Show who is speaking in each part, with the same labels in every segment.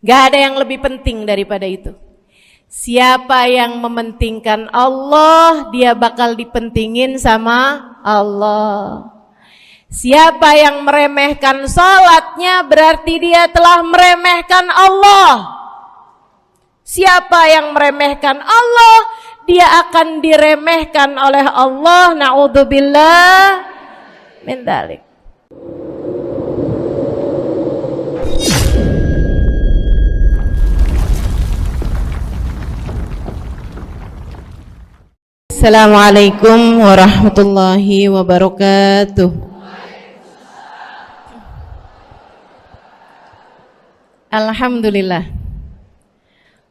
Speaker 1: Gak ada yang lebih penting daripada itu. Siapa yang mementingkan Allah, dia bakal dipentingin sama Allah. Siapa yang meremehkan salatnya, berarti dia telah meremehkan Allah. Siapa yang meremehkan Allah, dia akan diremehkan oleh Allah. Na'udzubillah min dzalik. Assalamualaikum warahmatullahi wabarakatuh. Alhamdulillah.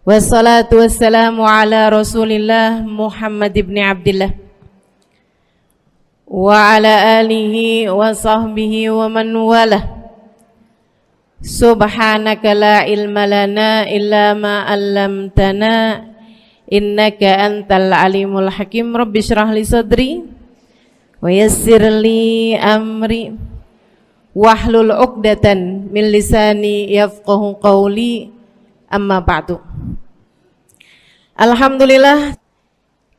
Speaker 1: Wassalatu wassalamu ala Rasulillah Muhammad ibn Abdillah wa ala alihi wa sahbihi wa man walah. Subhanaka la ilma lana illa ma 'allamtana innaka antal alimul hakim. Rabbi shrah li sadri wa yassir li amri wahlul 'uqdatan min lisani yafqahu qawli. Amma ba'du. Alhamdulillah,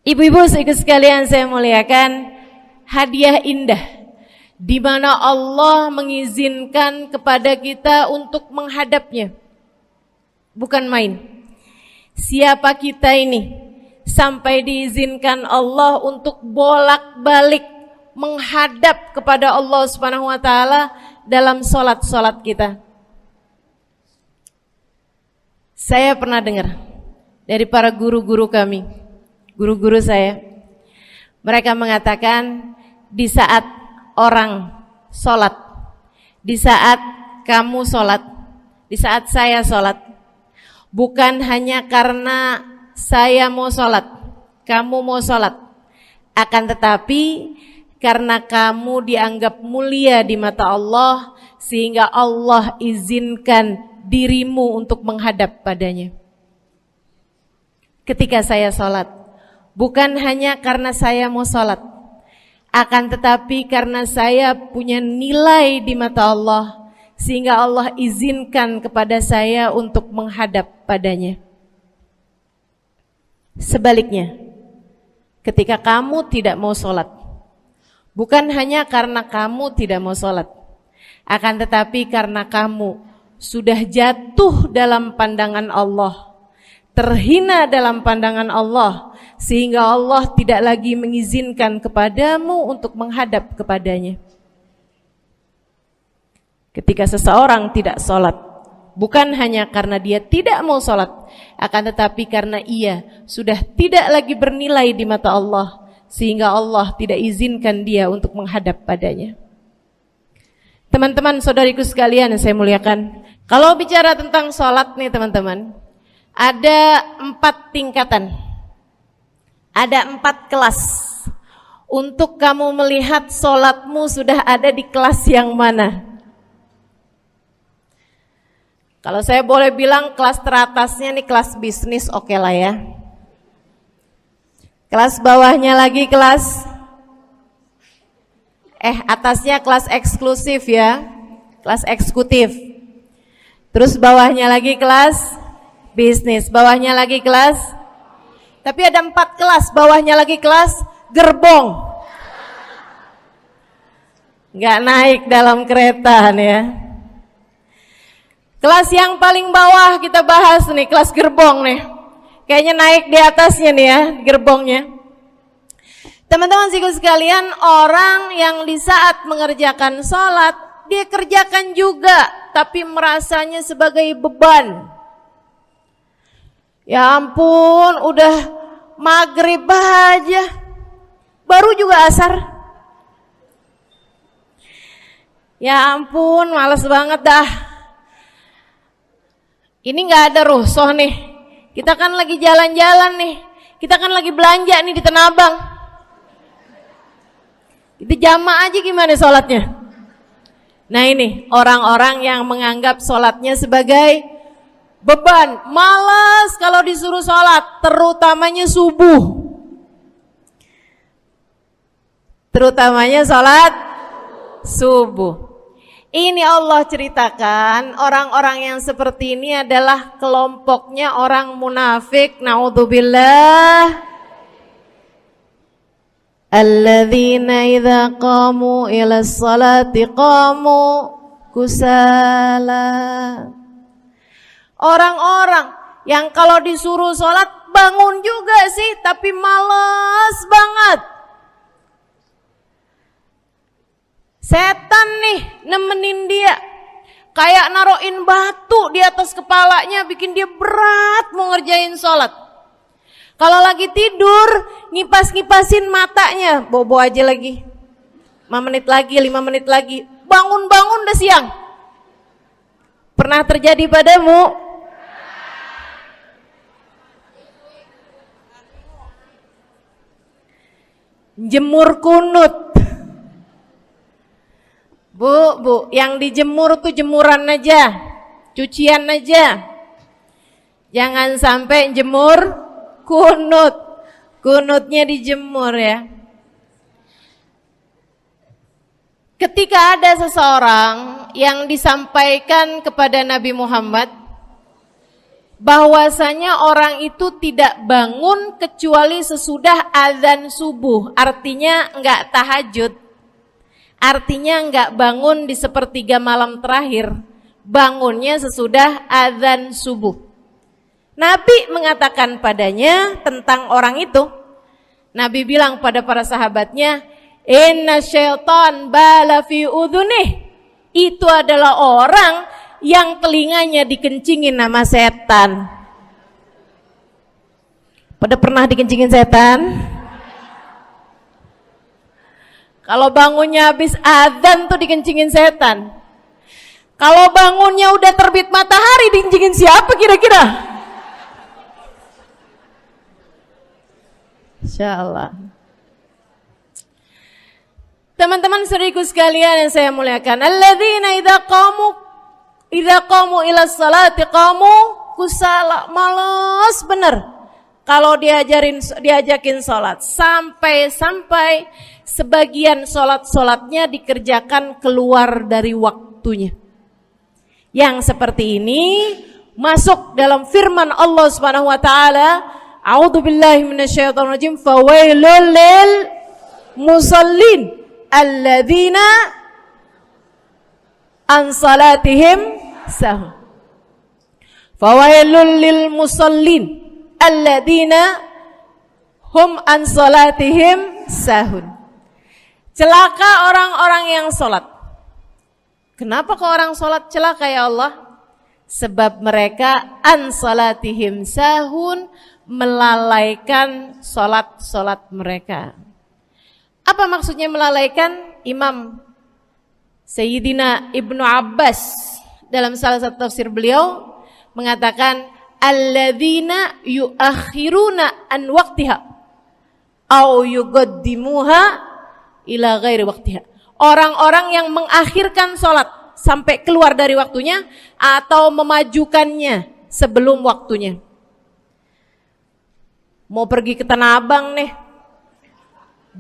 Speaker 1: ibu-ibu sekalian saya muliakan, hadiah indah di mana Allah mengizinkan kepada kita untuk menghadapnya. Bukan main. Siapa kita ini sampai diizinkan Allah untuk bolak-balik menghadap kepada Allah Subhanahu wa taala dalam salat-salat kita? Saya pernah dengar dari para guru-guru kami, guru-guru saya. Mereka mengatakan di saat orang salat, di saat kamu salat, di saat saya salat, bukan hanya karena saya mau sholat, kamu mau sholat, akan tetapi karena kamu dianggap mulia di mata Allah, sehingga Allah izinkan dirimu untuk menghadap padanya. Ketika saya sholat, bukan hanya karena saya mau sholat, akan tetapi karena saya punya nilai di mata Allah, sehingga Allah izinkan kepada saya untuk menghadap padanya. Sebaliknya, ketika kamu tidak mau sholat, bukan hanya karena kamu tidak mau sholat, akan tetapi karena kamu sudah jatuh dalam pandangan Allah, terhina dalam pandangan Allah, sehingga Allah tidak lagi mengizinkan kepadamu untuk menghadap kepadanya. Ketika seseorang tidak sholat, bukan hanya karena dia tidak mau sholat, akan tetapi karena ia sudah tidak lagi bernilai di mata Allah, sehingga Allah tidak izinkan dia untuk menghadap padanya. Teman-teman, saudariku sekalian yang saya muliakan, kalau bicara tentang sholat nih teman-teman, ada 4 tingkatan, ada 4 kelas. Untuk kamu melihat sholatmu sudah ada di kelas yang mana. Kalau saya boleh bilang kelas teratasnya nih kelas bisnis, oke lah ya. Kelas bawahnya lagi kelas, atasnya kelas eksklusif ya, kelas eksekutif. Terus bawahnya lagi kelas bisnis, bawahnya lagi kelas, tapi ada 4 kelas, bawahnya lagi kelas gerbong. Nggak naik dalam kereta nih ya. Kelas yang paling bawah kita bahas nih, kelas gerbong nih. Kayaknya naik di atasnya nih ya, gerbongnya. Teman-teman sekalian, orang yang di saat mengerjakan sholat, dia kerjakan juga, tapi merasanya sebagai beban. Ya ampun, udah maghrib aja, baru juga asar. Ya ampun, males banget dah. Ini gak ada rusuh nih, kita kan lagi jalan-jalan nih, kita kan lagi belanja nih di Tanah Abang. Itu jamaah aja gimana sholatnya. Nah ini orang-orang yang menganggap sholatnya sebagai beban, malas kalau disuruh sholat, terutamanya subuh. Terutamanya sholat subuh. Ini Allah ceritakan orang-orang yang seperti ini adalah kelompoknya orang munafik. Naudzubillah. Alladzina idza qamu ila sholati qamu kusala. Orang-orang yang kalau disuruh sholat bangun juga sih, tapi malas banget. Setan nih nemenin dia, kayak naroin batu di atas kepalanya, bikin dia berat mau ngerjain sholat. Kalau lagi tidur, ngipas-ngipasin matanya, bobo aja lagi. 5 menit lagi, 5 menit lagi, bangun-bangun udah siang. Pernah terjadi padamu? Jemur kunut. Bu, yang dijemur tuh jemuran aja, cucian aja. Jangan sampai jemur kunut. Kunutnya dijemur ya. Ketika ada seseorang yang disampaikan kepada Nabi Muhammad bahwasanya orang itu tidak bangun kecuali sesudah azan subuh, artinya enggak tahajud. Artinya enggak bangun di sepertiga malam terakhir, bangunnya sesudah azan subuh. Nabi mengatakan padanya tentang orang itu. Nabi bilang pada para sahabatnya, inna syaitan bala fi udhunih. Itu adalah orang yang telinganya dikencingin sama setan. Pada pernah dikencingin setan? Kalau bangunnya habis adzan tuh dikencingin setan. Kalau bangunnya udah terbit matahari dikencingin siapa kira-kira? Insyaallah. Teman-teman saudariku sekalian yang saya muliakan, alladzina idza qamu ila sholati qamu kusala, malas bener kalau diajakin sholat, sampai sebagian sholatnya dikerjakan keluar dari waktunya. Yang seperti ini masuk dalam firman Allah Subhanahu wa taala, a'udzubillahi minasyaitonir rajim, fawailul lil musallin alladzina an salatihim sahun. Fawailul lil musallin alladzina hum an salatihim sahun. Celaka orang-orang yang sholat. Kenapa kok orang sholat celaka ya Allah? Sebab mereka an salatihim sahun, melalaikan sholat mereka. Apa maksudnya melalaikan? Imam Sayyidina Ibnu Abbas dalam salah satu tafsir beliau mengatakan, alladzina yuakhiruna an waqtiha au yuqaddimuha ila ghairi waqtiha. Orang-orang yang mengakhirkan sholat sampai keluar dari waktunya atau memajukannya sebelum waktunya. Mau pergi ke Tanah Abang nih,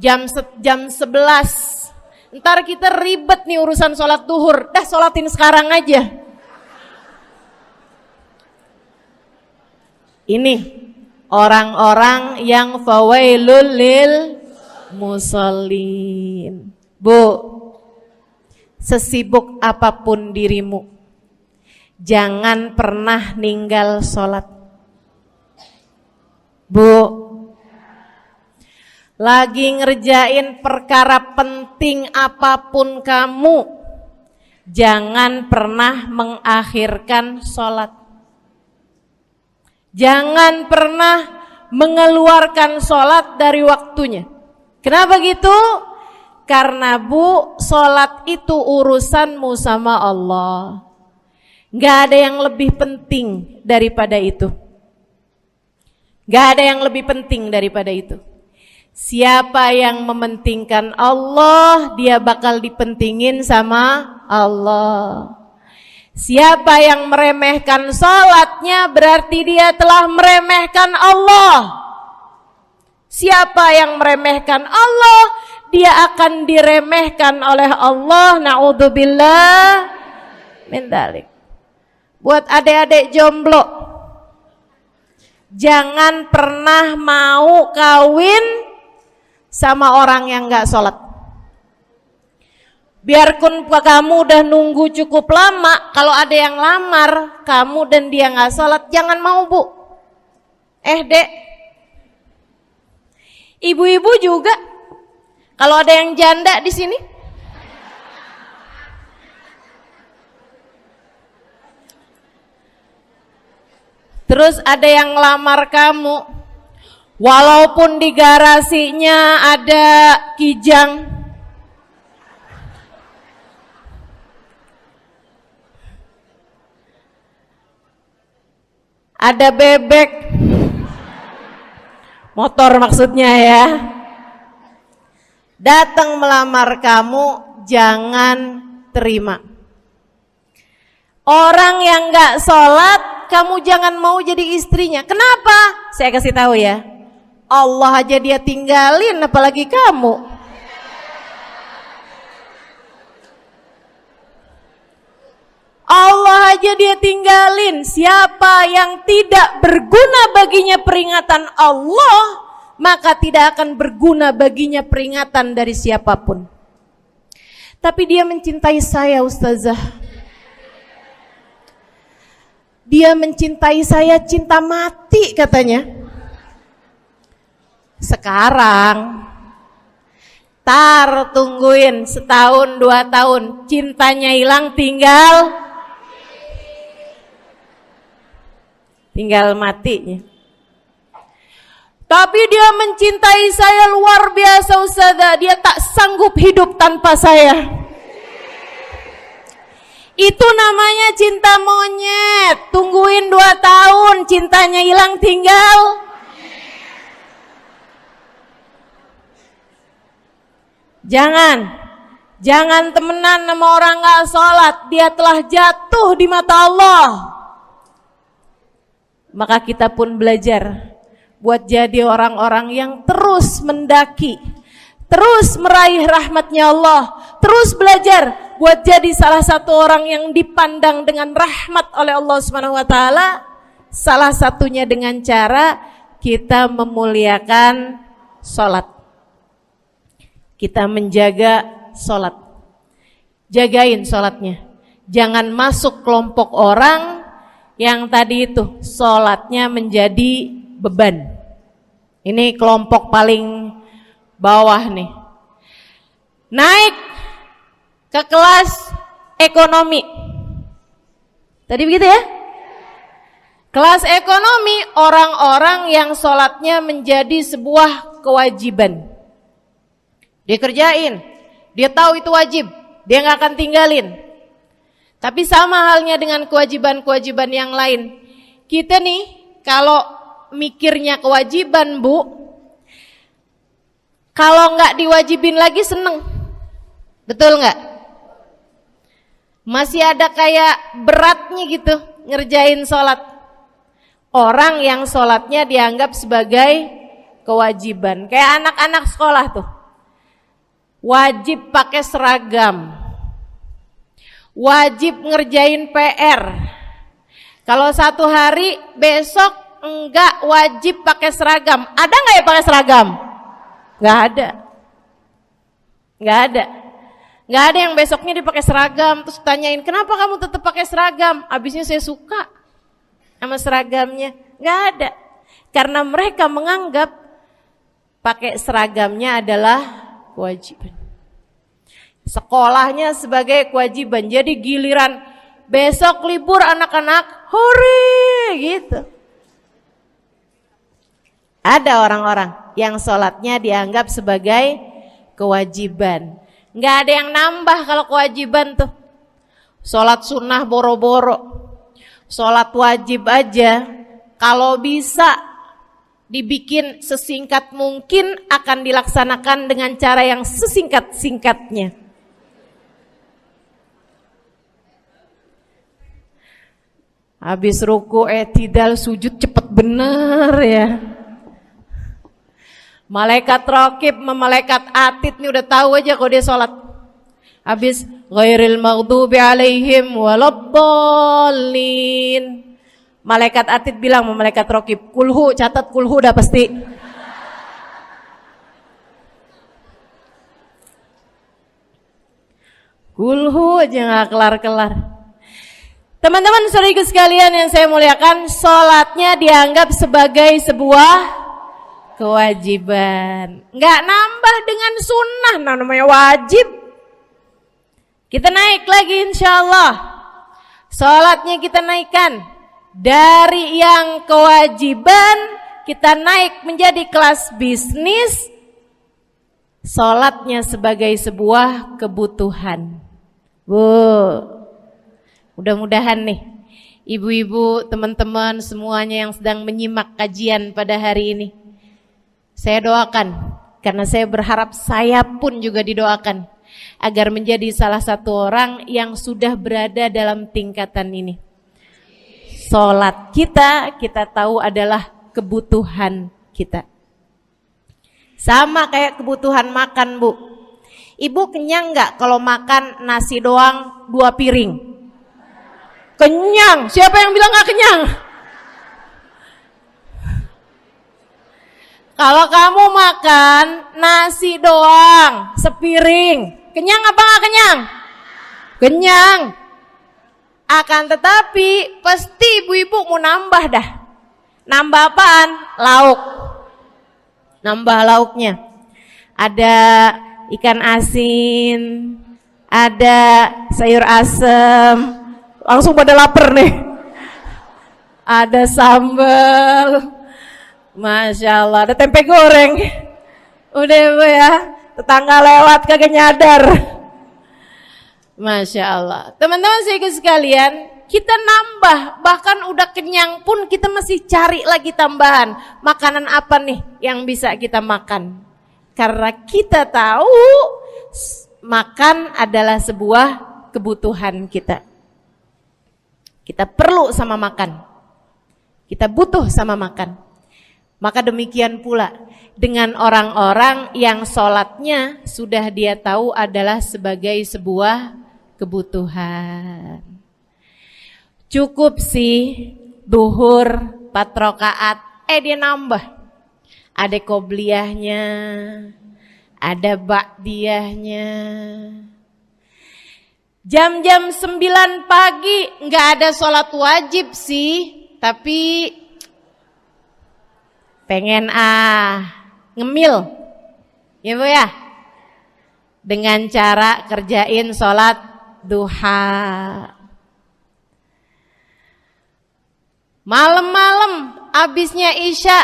Speaker 1: jam 11. Ntar kita ribet nih urusan sholat duhur. Dah sholatin sekarang aja. Ini orang-orang yang fawailul lil musallin. Bu, sesibuk apapun dirimu, jangan pernah ninggal sholat. Bu, lagi ngerjain perkara penting apapun kamu, jangan pernah mengakhirkan sholat. Jangan pernah mengeluarkan sholat dari waktunya. Kenapa gitu? Karena bu, sholat itu urusanmu sama Allah. Gak ada yang lebih penting daripada itu. Gak ada yang lebih penting daripada itu. Siapa yang mementingkan Allah, dia bakal dipentingin sama Allah. Siapa yang meremehkan sholatnya, berarti dia telah meremehkan Allah. Siapa yang meremehkan Allah, dia akan diremehkan oleh Allah. Na'udzubillah min dzalik. Buat adik-adik jomblo, jangan pernah mau kawin sama orang yang gak sholat. Biarpun kamu udah nunggu cukup lama, kalau ada yang lamar kamu dan dia gak sholat, jangan mau, Bu. Dek, ibu-ibu juga, kalau ada yang janda di sini, terus ada yang ngelamar kamu, walaupun di garasinya ada kijang, ada bebek, motor maksudnya ya, datang melamar kamu, jangan terima. Orang yang gak sholat, kamu jangan mau jadi istrinya. Kenapa? Saya kasih tahu ya, Allah aja dia tinggalin, apalagi kamu. Allah aja dia tinggalin. Siapa yang tidak berguna baginya peringatan Allah, maka tidak akan berguna baginya peringatan dari siapapun. Tapi dia mencintai saya, Ustazah. Dia mencintai saya cinta mati katanya. Sekarang tungguin setahun 2 tahun, cintanya hilang, tinggal matinya. Tapi dia mencintai saya luar biasa, Ustazah. Dia tak sanggup hidup tanpa saya. Itu namanya cinta monyet. Tungguin 2 tahun, cintanya hilang, tinggal. Jangan temenan sama orang gak sholat. Dia telah jatuh di mata Allah. Maka kita pun belajar buat jadi orang-orang yang terus mendaki, terus meraih rahmatnya Allah, terus belajar buat jadi salah satu orang yang dipandang dengan rahmat oleh Allah Subhanahu wa taala. Salah satunya dengan cara kita memuliakan sholat, kita menjaga sholat. Jagain sholatnya, jangan masuk kelompok orang yang tadi itu sholatnya menjadi beban. Ini kelompok paling bawah nih. Naik ke kelas ekonomi. Tadi begitu ya? Kelas ekonomi, orang-orang yang sholatnya menjadi sebuah kewajiban. Dia kerjain, dia tahu itu wajib, dia gak akan tinggalin. Tapi sama halnya dengan kewajiban-kewajiban yang lain. Kita nih kalau mikirnya kewajiban, Bu, kalau nggak diwajibin lagi seneng. Betul nggak? Masih ada kayak beratnya gitu ngerjain sholat. Orang yang sholatnya dianggap sebagai kewajiban. Kayak anak-anak sekolah tuh, wajib pakai seragam, wajib ngerjain PR. Kalau 1 hari, besok enggak wajib pakai seragam. Ada enggak ya pakai seragam? Enggak ada. Enggak ada. Enggak ada yang besoknya dia pakai seragam, terus tanyain, "Kenapa kamu tetap pakai seragam?" Abisnya saya suka sama seragamnya. Enggak ada. Karena mereka menganggap pakai seragamnya adalah kewajiban. Sekolahnya sebagai kewajiban. Jadi giliran besok libur anak-anak, hore gitu. Ada orang-orang yang sholatnya dianggap sebagai kewajiban. Nggak ada yang nambah kalau kewajiban tuh. Sholat sunnah boro-boro, sholat wajib aja kalau bisa dibikin sesingkat mungkin akan dilaksanakan dengan cara yang sesingkat-singkatnya. Habis ruku tidal sujud cepet bener ya. Malaikat raqib, malaikat atid nih udah tahu aja kalau dia sholat. Habis ghairil maghdubi alaihim waladdallin. Malaikat atid bilang sama malaikat raqib, kulhu, catat kulhu udah pasti. Kulhu aja nggak kelar-kelar. Teman-teman saudaraku sekalian yang saya muliakan, sholatnya dianggap sebagai sebuah kewajiban, nggak nambah dengan sunnah, namanya wajib. Kita naik lagi insya Allah. Sholatnya kita naikkan dari yang kewajiban, kita naik menjadi kelas bisnis. Sholatnya sebagai sebuah kebutuhan. Bu, mudah-mudahan nih ibu-ibu, teman-teman semuanya yang sedang menyimak kajian pada hari ini, saya doakan, karena saya berharap saya pun juga didoakan, agar menjadi salah satu orang yang sudah berada dalam tingkatan ini. Sholat kita tahu adalah kebutuhan kita. Sama kayak kebutuhan makan, Bu. Ibu kenyang nggak kalau makan nasi doang 2 piring? Kenyang. Siapa yang bilang nggak kenyang? Kalau kamu makan nasi doang sepiring, kenyang apa nggak kenyang? Kenyang. Akan tetapi pasti ibu-ibu mau nambah dah. Nambah apaan? Lauk. Nambah lauknya. Ada ikan asin, ada sayur asem. Langsung pada lapar nih. Ada sambal. Masya Allah, ada tempe goreng. Udah Bu ya, tetangga lewat kagak nyadar. Masya Allah. Teman-teman sekalian, kita nambah, bahkan udah kenyang pun kita masih cari lagi tambahan. Makanan apa nih yang bisa kita makan? Karena kita tahu makan adalah sebuah kebutuhan kita. Kita perlu sama makan. Kita butuh sama makan. Maka demikian pula dengan orang-orang yang sholatnya sudah dia tahu adalah sebagai sebuah kebutuhan. Cukup sih duhur 4 rakaat, dia nambah. Ada qobliyahnya, ada ba'diyahnya. Jam-jam 9 pagi nggak ada sholat wajib sih, tapi pengen ngemil, ya Bu ya, dengan cara kerjain sholat duha. Malam-malam abisnya isya,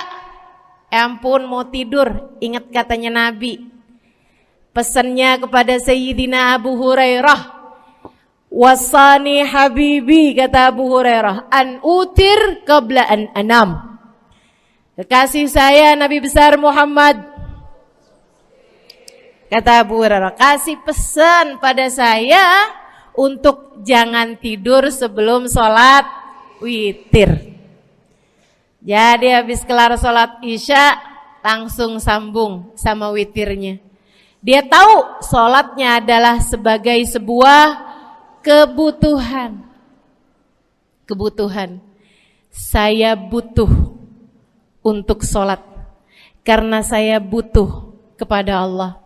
Speaker 1: ampun mau tidur, ingat katanya Nabi, pesannya kepada Sayyidina Abu Hurairah, wasani habibi, kata Abu Hurairah, an utir qabla an anam. Kekasih saya Nabi besar Muhammad, kata Abu Hurairah, kasih pesan pada saya untuk jangan tidur sebelum sholat witir. Jadi habis kelar sholat isya langsung sambung sama witirnya. Dia tahu sholatnya adalah sebagai sebuah kebutuhan. Kebutuhan. Saya butuh untuk sholat karena saya butuh kepada Allah.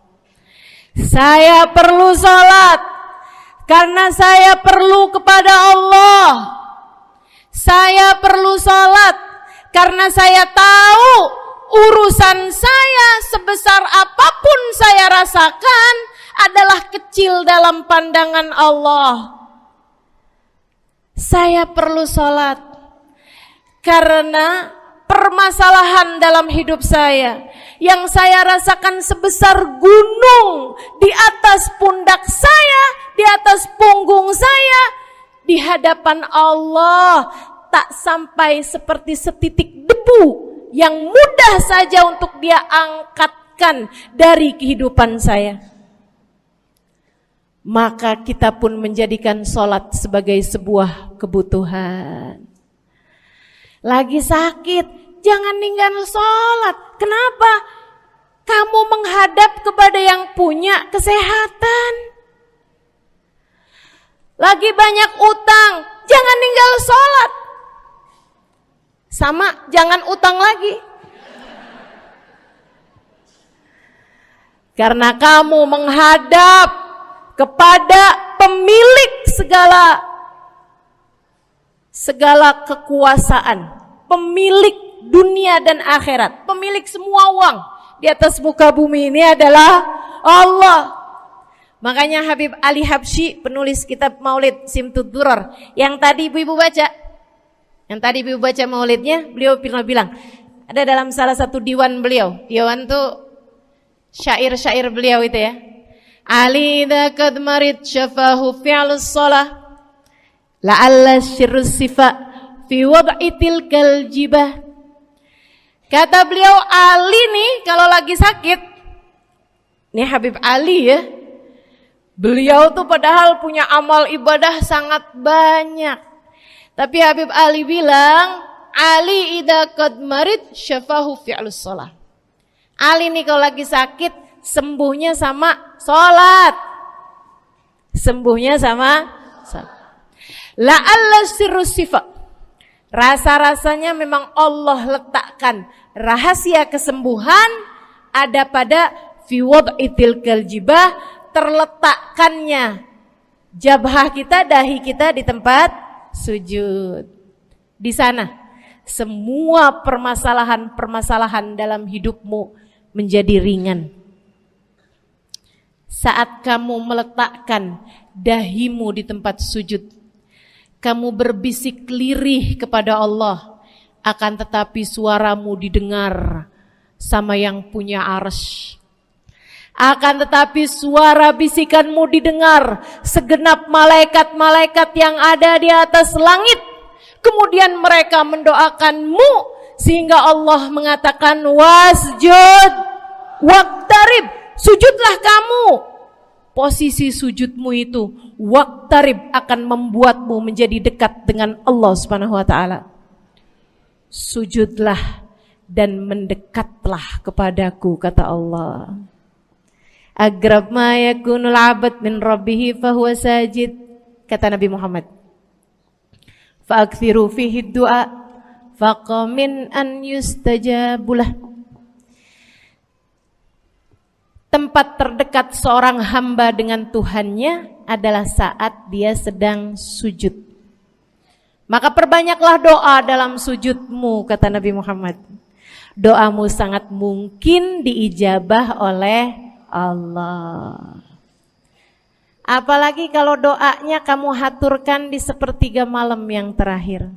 Speaker 1: Saya perlu sholat karena saya perlu kepada Allah. Saya perlu sholat karena saya tahu urusan saya sebesar apapun saya rasakan adalah kecil dalam pandangan Allah. Saya perlu sholat karena permasalahan dalam hidup saya yang saya rasakan sebesar gunung di atas pundak saya, di atas punggung saya, di hadapan Allah tak sampai seperti setitik debu yang mudah saja untuk dia angkatkan dari kehidupan saya. Maka kita pun menjadikan sholat sebagai sebuah kebutuhan. Lagi sakit, jangan ninggalin sholat. Kenapa? kamu menghadap kepada yang punya kesehatan. Lagi banyak utang, jangan ninggal sholat. Sama, jangan utang lagi. Karena kamu menghadap kepada pemilik segala kekuasaan, pemilik dunia dan akhirat, pemilik semua uang di atas muka bumi ini adalah Allah. Makanya Habib Ali Habsyi, penulis kitab Maulid Simtud Durar, yang tadi ibu-ibu baca, maulidnya, beliau pernah bilang, ada dalam salah satu diwan beliau, diwan tuh syair-syair beliau itu ya. Ali idza qad marid syafahu fi'lus shalah la'alla syirrus sifa fi wad'i tilkal jibah. Kata beliau, Ali nih kalau lagi sakit, nih Habib Ali ya, beliau tuh padahal punya amal ibadah sangat banyak, tapi Habib Ali bilang, Ali idza qad marid syafahu fi'lus shalah. Ali nih kalau lagi sakit, sembuhnya sama sholat. Sembuhnya sama sholat. La'alla sirrus sifa. Rasa-rasanya memang Allah letakkan rahasia kesembuhan ada pada fi wad'i tilkal jibah, terletakkannya jabhah kita, dahi kita di tempat sujud. Di sana semua permasalahan dalam hidupmu menjadi ringan. Saat kamu meletakkan dahimu di tempat sujud, kamu berbisik lirih kepada Allah, akan tetapi suaramu didengar sama yang punya arsy. Akan tetapi suara bisikanmu didengar segenap malaikat-malaikat yang ada di atas langit. Kemudian mereka mendoakanmu sehingga Allah mengatakan wasjud waqtarib, sujudlah kamu. Posisi sujudmu itu waqtarib akan membuatmu menjadi dekat dengan Allah Subhanahu wa taala. Sujudlah dan mendekatlah kepadaku, kata Allah. Agrab ma yakunul abad min rabbih fahuwa sajid, kata Nabi Muhammad. Fa'akthiru fihi du'a faqamin an yustajabulah. Tempat terdekat seorang hamba dengan Tuhannya adalah saat dia sedang sujud. Maka perbanyaklah doa dalam sujudmu, kata Nabi Muhammad. Doamu sangat mungkin diijabah oleh Allah. Apalagi kalau doanya kamu haturkan di sepertiga malam yang terakhir.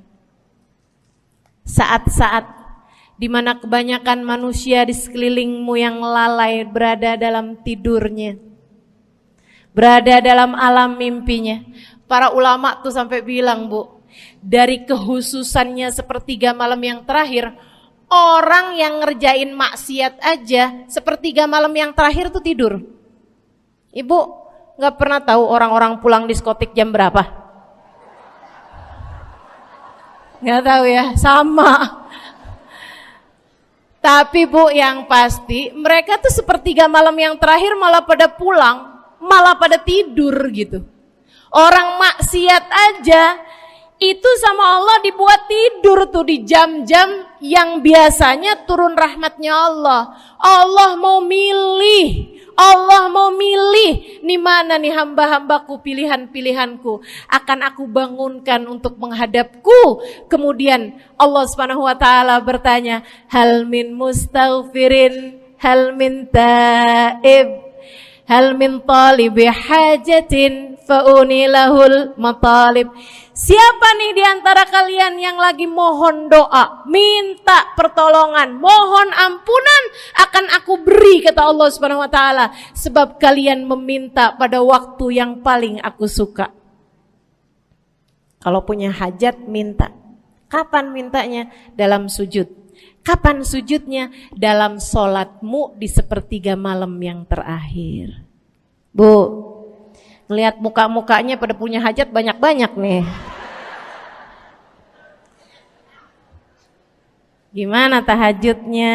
Speaker 1: Saat-saat di mana kebanyakan manusia di sekelilingmu yang lalai berada dalam tidurnya, berada dalam alam mimpinya. Para ulama tuh sampai bilang, Bu, dari kehususannya sepertiga malam yang terakhir, orang yang ngerjain maksiat aja sepertiga malam yang terakhir tuh tidur. Ibu gak pernah tahu orang-orang pulang diskotik jam berapa? Gak tahu ya, sama. Tapi Bu, yang pasti mereka tuh sepertiga malam yang terakhir malah pada pulang, malah pada tidur gitu. Orang maksiat aja itu sama Allah dibuat tidur tuh di jam-jam yang biasanya turun rahmatnya Allah. Allah mau milih nih mana nih hamba-hambaku, pilihan-pilihanku akan aku bangunkan untuk menghadapku. Kemudian Allah Subhanahu wa taala bertanya, hal min mustaghfirin, hal min taib, hal min talibi hajatin faunilahul matalib. Siapa nih di antara kalian yang lagi mohon doa, minta pertolongan, mohon ampunan, akan aku beri, kata Allah Subhanahu wa taala, sebab kalian meminta pada waktu yang paling aku suka. Kalau punya hajat minta. Kapan mintanya? Dalam sujud. Kapan sujudnya? Dalam sholatmu di sepertiga malam yang terakhir. Bu, ngelihat muka-mukanya pada punya hajat banyak-banyak nih. Gimana tahajudnya?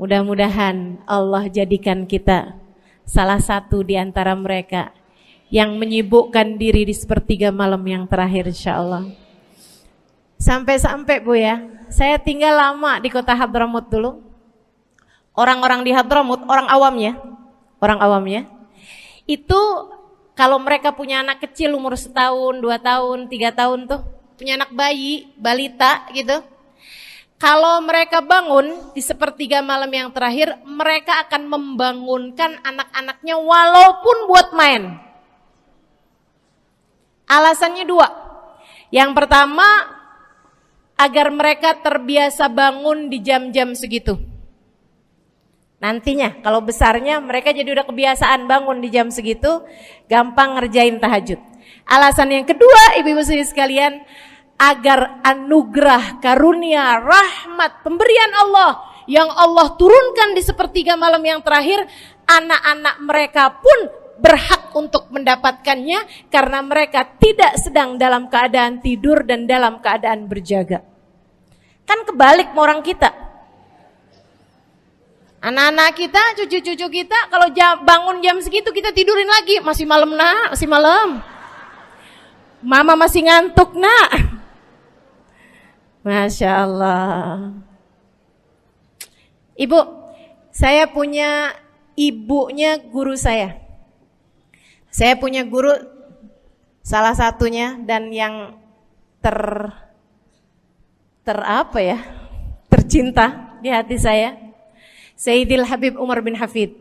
Speaker 1: Mudah-mudahan Allah jadikan kita salah satu di antara mereka yang menyibukkan diri di sepertiga malam yang terakhir insyaallah. Sampai-sampai Bu ya, saya tinggal lama di kota Hadramut dulu. Orang-orang di Hadramut, orang awamnya, itu kalau mereka punya anak kecil umur 1 tahun, 2 tahun, 3 tahun tuh, punya anak bayi, balita gitu. Kalau mereka bangun di sepertiga malam yang terakhir, mereka akan membangunkan anak-anaknya walaupun buat main. Alasannya 2. Yang pertama, agar mereka terbiasa bangun di jam-jam segitu. Nantinya kalau besarnya mereka jadi udah kebiasaan bangun di jam segitu, gampang ngerjain tahajud. Alasan yang kedua, ibu-ibu sekalian, agar anugerah, karunia, rahmat, pemberian Allah yang Allah turunkan di sepertiga malam yang terakhir, anak-anak mereka pun berhak untuk mendapatkannya karena mereka tidak sedang dalam keadaan tidur dan dalam keadaan berjaga. Kan kebalik sama orang kita. Anak-anak kita, cucu-cucu kita kalau bangun jam segitu kita tidurin lagi, masih malam nak, masih malam. Mama masih ngantuk nak. Masya Allah. Ibu, saya punya ibunya guru saya. Saya punya guru salah satunya dan yang tercinta di hati saya, Sayyidil Habib Umar bin Hafid.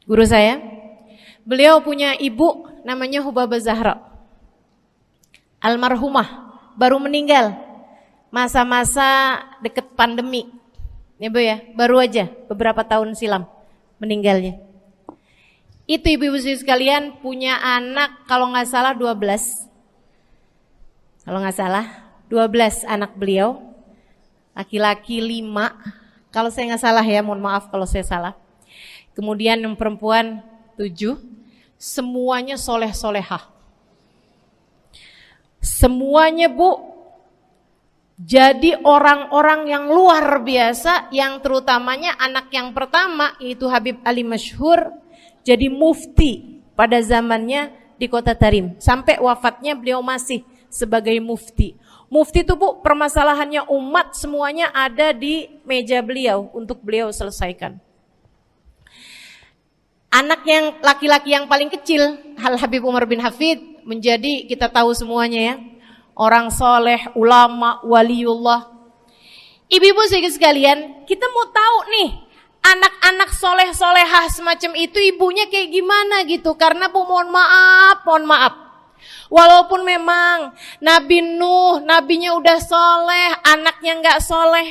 Speaker 1: Guru saya. Beliau punya ibu namanya Hubabah Zahra. Almarhumah, baru meninggal masa-masa deket pandemi. Ya Bu ya, baru aja beberapa tahun silam meninggalnya. Itu ibu-ibu sekalian punya anak kalau nggak salah 12. Kalau nggak salah 12 anak beliau. Laki-laki 5. Kalau saya nggak salah ya, mohon maaf kalau saya salah. Kemudian yang perempuan 7. Semuanya soleh-solehah. Semuanya Bu, jadi orang-orang yang luar biasa, yang terutamanya anak yang pertama yaitu Habib Ali Masyhur jadi mufti pada zamannya di kota Tarim. Sampai wafatnya beliau masih sebagai mufti. Mufti itu Bu, permasalahannya umat semuanya ada di meja beliau untuk beliau selesaikan. Anak yang laki-laki yang paling kecil, Al Habib Umar bin Hafid, menjadi kita tahu semuanya ya, orang soleh, ulama, waliullah. Ibu-ibu sekalian, kita mau tahu nih, anak-anak soleh-solehah semacam itu ibunya kayak gimana gitu. Karena Bu, mohon maaf, walaupun memang Nabi Nuh, nabinya udah soleh, anaknya gak soleh,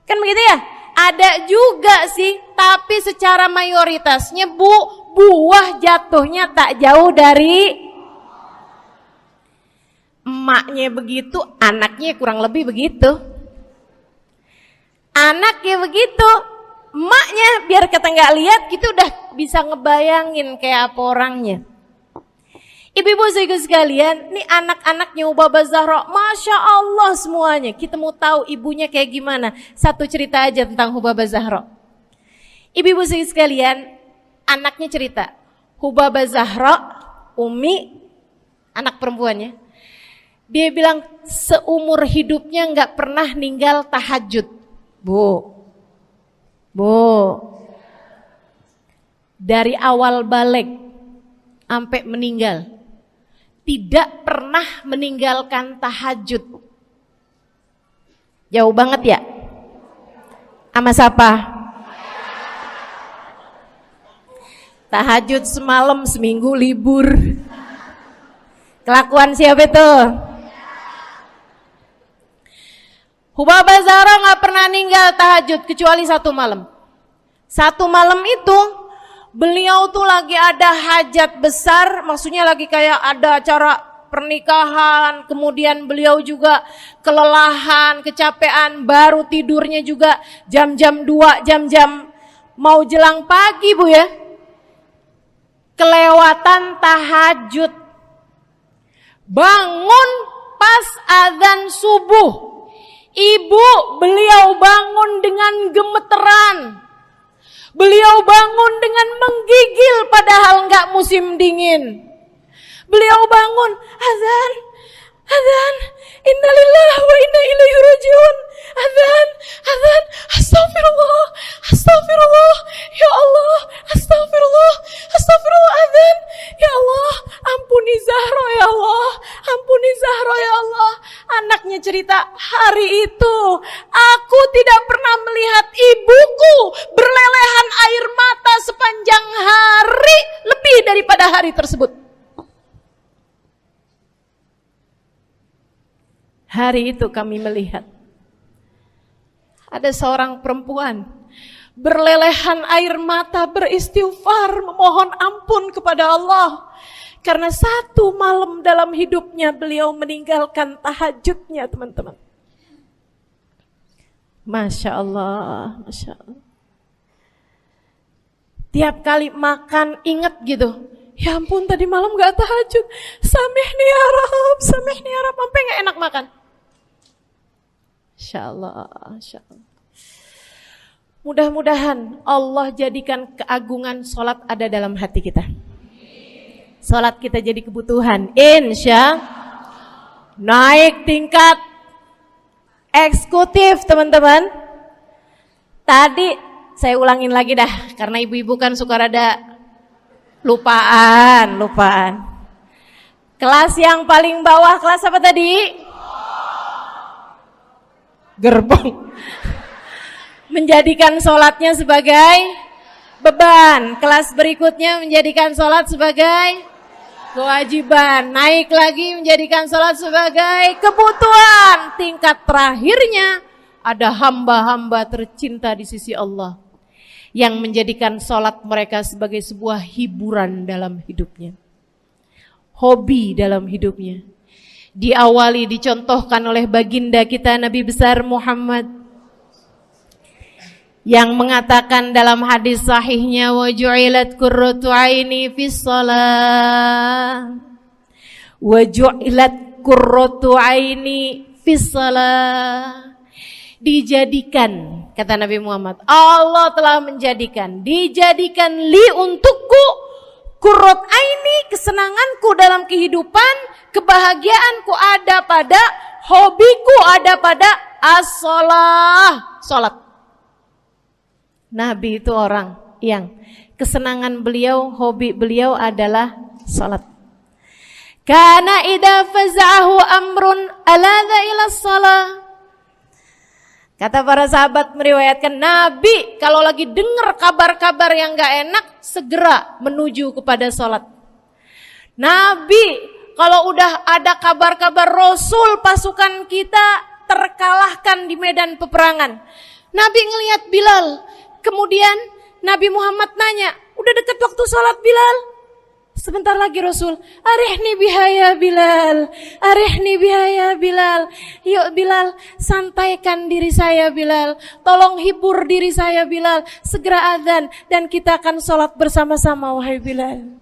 Speaker 1: kan begitu ya? Ada juga sih, tapi secara mayoritasnya Bu, buah jatuhnya tak jauh dari emaknya begitu, anaknya kurang lebih begitu. Anaknya begitu, emaknya biar kita nggak lihat, kita udah bisa ngebayangin kayak apa orangnya. Ibu-ibu sekalian, nih anak-anaknya Hubabah Zahra, Masya Allah semuanya. Kita mau tahu ibunya kayak gimana. Satu cerita aja tentang Hubabah Zahra. Ibu-ibu sekalian, anaknya cerita, Hubabah Zahra, Umi, anak perempuannya, dia bilang seumur hidupnya nggak pernah ninggal tahajud. Bu, dari awal balik sampai meninggal, tidak pernah meninggalkan tahajud. Jauh banget ya? Sama siapa? Tahajud semalam, seminggu libur. Kelakuan siapa itu? Hubabah Zahra gak pernah ninggal tahajud kecuali satu malam. Satu malam itu beliau tuh lagi ada hajat besar, maksudnya lagi kayak ada acara pernikahan, kemudian beliau juga kelelahan, kecapean, baru tidurnya juga jam-jam 2, jam-jam mau jelang pagi Bu ya. Kelewatan tahajud. Bangun pas azan subuh. Ibu, beliau bangun dengan gemeteran. Beliau bangun dengan menggigil padahal nggak musim dingin. Beliau bangun, azan, azan, innalillahi wa inna ilaihi rajiun. Azan, azan, astagfirullah, astagfirullah, ya Allah, astagfirullah, astagfirullah, azan, ya Allah, ampuni Zahra ya Allah, ampuni Zahra ya Allah. Anaknya cerita, hari itu aku tidak pernah melihat ibuku berlelehan air mata sepanjang hari lebih daripada hari tersebut. Hari itu kami melihat ada seorang perempuan berlelehan air mata beristighfar memohon ampun kepada Allah karena satu malam dalam hidupnya beliau meninggalkan tahajudnya, teman-teman. Masya Allah, Masya Allah. Tiap kali makan ingat gitu, ya ampun tadi malam gak tahajud, samihni ya Rab, samihni ya Rab, sampai gak enak makan. Insya Allah, insya Allah. Mudah-mudahan Allah jadikan keagungan sholat ada dalam hati kita. Sholat kita jadi kebutuhan. Insya naik tingkat eksekutif, teman-teman. Tadi saya ulangin lagi dah, karena ibu-ibu kan suka rada lupaan. Kelas yang paling bawah, kelas apa tadi? Gerbong. Menjadikan sholatnya sebagai beban. Kelas berikutnya menjadikan sholat sebagai kewajiban. Naik lagi menjadikan sholat sebagai kebutuhan. Tingkat terakhirnya ada hamba-hamba tercinta di sisi Allah yang menjadikan sholat mereka sebagai sebuah hiburan dalam hidupnya, hobi dalam hidupnya. Diawali, dicontohkan oleh baginda kita Nabi besar Muhammad yang mengatakan dalam hadis sahihnya, wa ju'ilat qurratu aini fis shalah, wa ju'ilat qurratu aini fis shalah. Dijadikan, kata Nabi Muhammad, Allah telah menjadikan, dijadikan li untukku qurrat aini, kesenanganku dalam kehidupan, kebahagiaanku ada pada, hobiku ada pada as-shalah, salat. Nabi itu orang yang kesenangan beliau, hobi beliau adalah salat. Kana idza faza'ahu amrun aladha ila shalah. Kata para sahabat meriwayatkan, Nabi kalau lagi dengar kabar-kabar yang gak enak, segera menuju kepada sholat. Nabi kalau udah ada kabar-kabar Rasul pasukan kita terkalahkan di medan peperangan, Nabi ngelihat Bilal. Kemudian Nabi Muhammad nanya, udah dekat waktu sholat Bilal? Sebentar lagi Rasul, arihni bihaya Bilal, arihni bihaya Bilal. Yuk Bilal, santaikan diri saya Bilal, tolong hibur diri saya Bilal. Segera azan dan kita akan sholat bersama-sama wahai Bilal.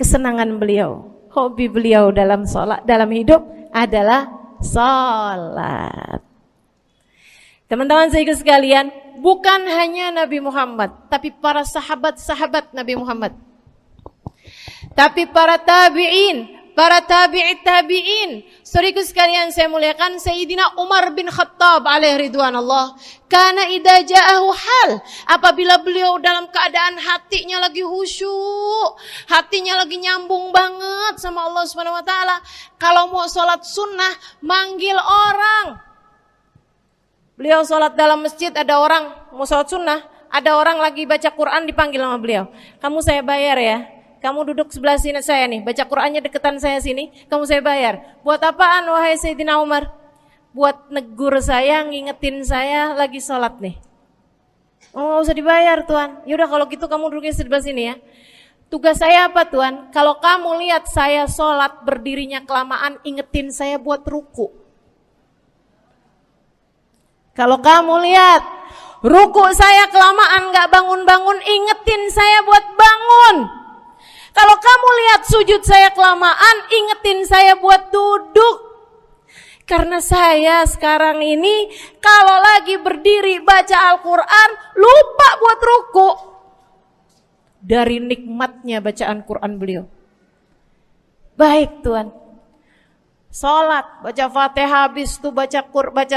Speaker 1: Kesenangan beliau, hobi beliau dalam sholat, dalam hidup adalah sholat. Teman-teman saya sekalian, bukan hanya Nabi Muhammad, tapi para sahabat-sahabat Nabi Muhammad, tapi para tabi'in, para tabi'it tabi'in. Saudaraku sekalian saya muliakan, Sayyidina Umar bin Khattab alaihi ridwanullah, kana idza ja'ahu hal, apabila beliau dalam keadaan hatinya lagi khusyuk, hatinya lagi nyambung banget sama Allah Subhanahu wa taala, kalau mau salat sunnah manggil orang. Beliau sholat dalam masjid, ada orang mau sholat sunnah, ada orang lagi baca Quran dipanggil sama beliau. Kamu saya bayar ya, kamu duduk sebelah sini saya nih, baca Qurannya deketan saya sini, kamu saya bayar. Buat apaan wahai Sayyidina Umar? Buat negur saya, ngingetin saya lagi sholat nih. Oh gak usah dibayar Tuan. Yaudah kalau gitu kamu duduknya sebelah sini ya. Tugas saya apa Tuan? Kalau kamu lihat saya sholat berdirinya kelamaan, ingetin saya buat ruku. Kalau kamu lihat ruku saya kelamaan gak bangun-bangun, ingetin saya buat bangun. Kalau kamu lihat sujud saya kelamaan, ingetin saya buat duduk. Karena saya sekarang ini kalau lagi berdiri baca Al-Quran lupa buat ruku. Dari nikmatnya bacaan Quran beliau. Baik Tuhan. Sholat, baca Fatihah, habis itu baca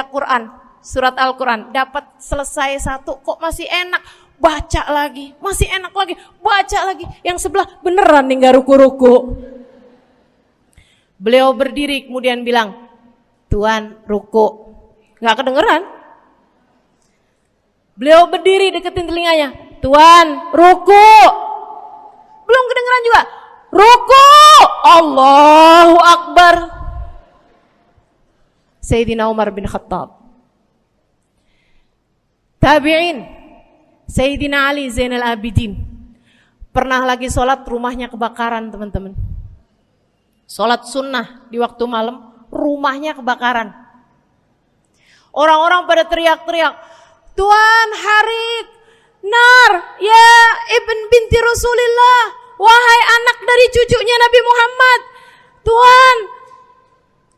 Speaker 1: Quran, surat Al-Quran. Dapat selesai satu, kok masih enak. Baca lagi, masih enak lagi. Baca lagi, yang sebelah beneran nih gak ruku-ruku. Beliau berdiri kemudian bilang, Tuhan ruku. Gak kedengeran. Beliau berdiri deketin telinganya, Tuhan ruku. Belum kedengeran juga. Ruku. Allahu Akbar. Sayyidina Umar bin Khattab. Tabi'in. Sayyidina Ali Zainal Abidin. Pernah lagi sholat rumahnya kebakaran teman-teman. Sholat sunnah di waktu malam. Rumahnya kebakaran. Orang-orang pada teriak-teriak, Tuhan harik, nar, ya ibn binti Rasulillah, wahai anak dari cucunya Nabi Muhammad. Tuhan,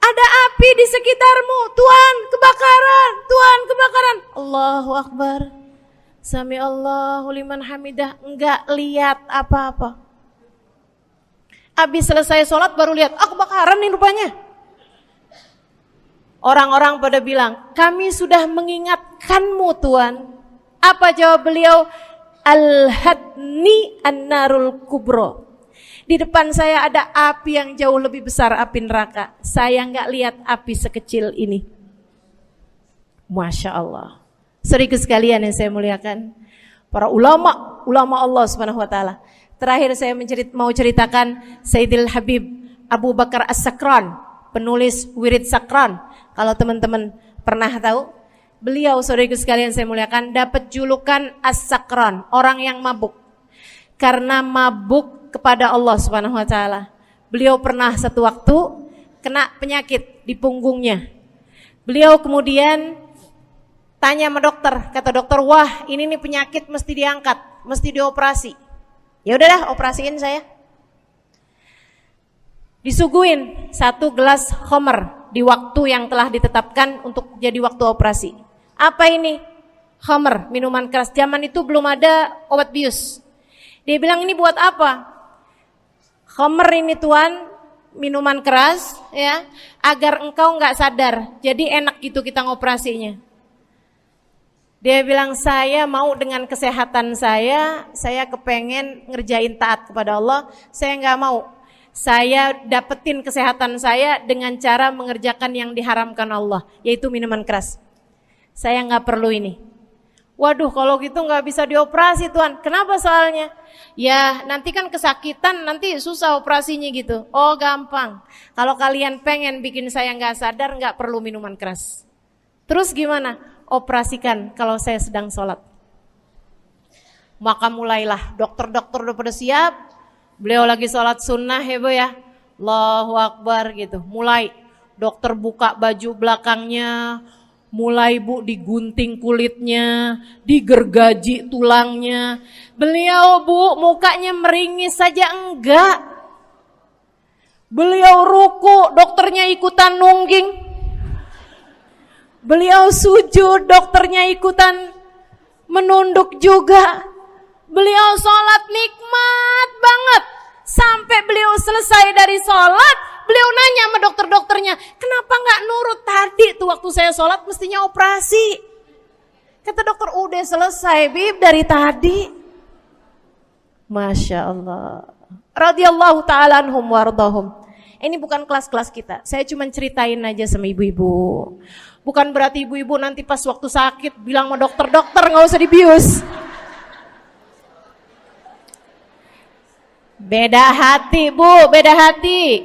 Speaker 1: ada api di sekitarmu. Tuhan, kebakaran. Tuhan, kebakaran. Allahu Akbar. Sami Allahu liman hamidah. Enggak lihat apa-apa. Habis selesai sholat baru lihat, kebakaran nih rupanya. Orang-orang pada bilang, kami sudah mengingatkanmu Tuhan. Apa jawab beliau? Al-hadni an-narul kubro. Di depan saya ada api yang jauh lebih besar, api neraka. Saya enggak lihat api sekecil ini. Masya Allah. Saudaraku sekalian yang saya muliakan, para ulama Allah Subhanahu wa taala. Terakhir saya mau ceritakan Sayyidil Habib Abu Bakar As-Sakran, penulis Wirid Sakran. Kalau teman-teman pernah tahu, beliau saudaraku sekalian saya muliakan dapat julukan As-Sakran, orang yang mabuk. Karena mabuk kepada Allah Subhanahu wa taala. Beliau pernah satu waktu kena penyakit di punggungnya. Beliau kemudian tanya sama dokter, kata dokter, "Wah, ini nih penyakit mesti diangkat, mesti dioperasi." Ya udahlah, operasiin saya. Disuguhin 1 gelas khamr di waktu yang telah ditetapkan untuk jadi waktu operasi. Apa ini? Khamr, minuman keras. Zaman itu belum ada obat bius. Dia bilang, ini buat apa? Khamr ini Tuhan, minuman keras ya, agar engkau enggak sadar. Jadi enak gitu kita ngoperasinya. Dia bilang, saya mau dengan kesehatan saya kepengen ngerjain taat kepada Allah, saya enggak mau. Saya dapetin kesehatan saya dengan cara mengerjakan yang diharamkan Allah, yaitu minuman keras. Saya nggak perlu ini. Waduh, kalau gitu nggak bisa dioperasi Tuhan. Kenapa soalnya? Ya nanti kan kesakitan, nanti susah operasinya gitu. Oh gampang. Kalau kalian pengen bikin saya nggak sadar, nggak perlu minuman keras. Terus gimana? Operasikan kalau saya sedang sholat. Maka mulailah dokter-dokter udah pada siap. Beliau lagi sholat sunnah ya Bu ya, Allahu Akbar gitu. Mulai dokter buka baju belakangnya, mulai Bu digunting kulitnya, digergaji tulangnya. Beliau Bu mukanya meringis saja enggak. Beliau ruku, dokternya ikutan nungging. Beliau sujud, dokternya ikutan menunduk juga. Beliau sholat nikmat banget. Sampai beliau selesai dari sholat, beliau nanya sama dokter-dokternya, kenapa gak nurut tadi tuh waktu saya sholat mestinya operasi. Kata dokter, udah selesai Bib dari tadi. Masya Allah. Radiyallahu ta'ala anhum wardahum. Ini bukan kelas-kelas kita. Saya cuma ceritain aja sama ibu-ibu. Bukan berarti ibu-ibu nanti pas waktu sakit bilang sama dokter-dokter gak usah dibius. Beda hati Bu, beda hati.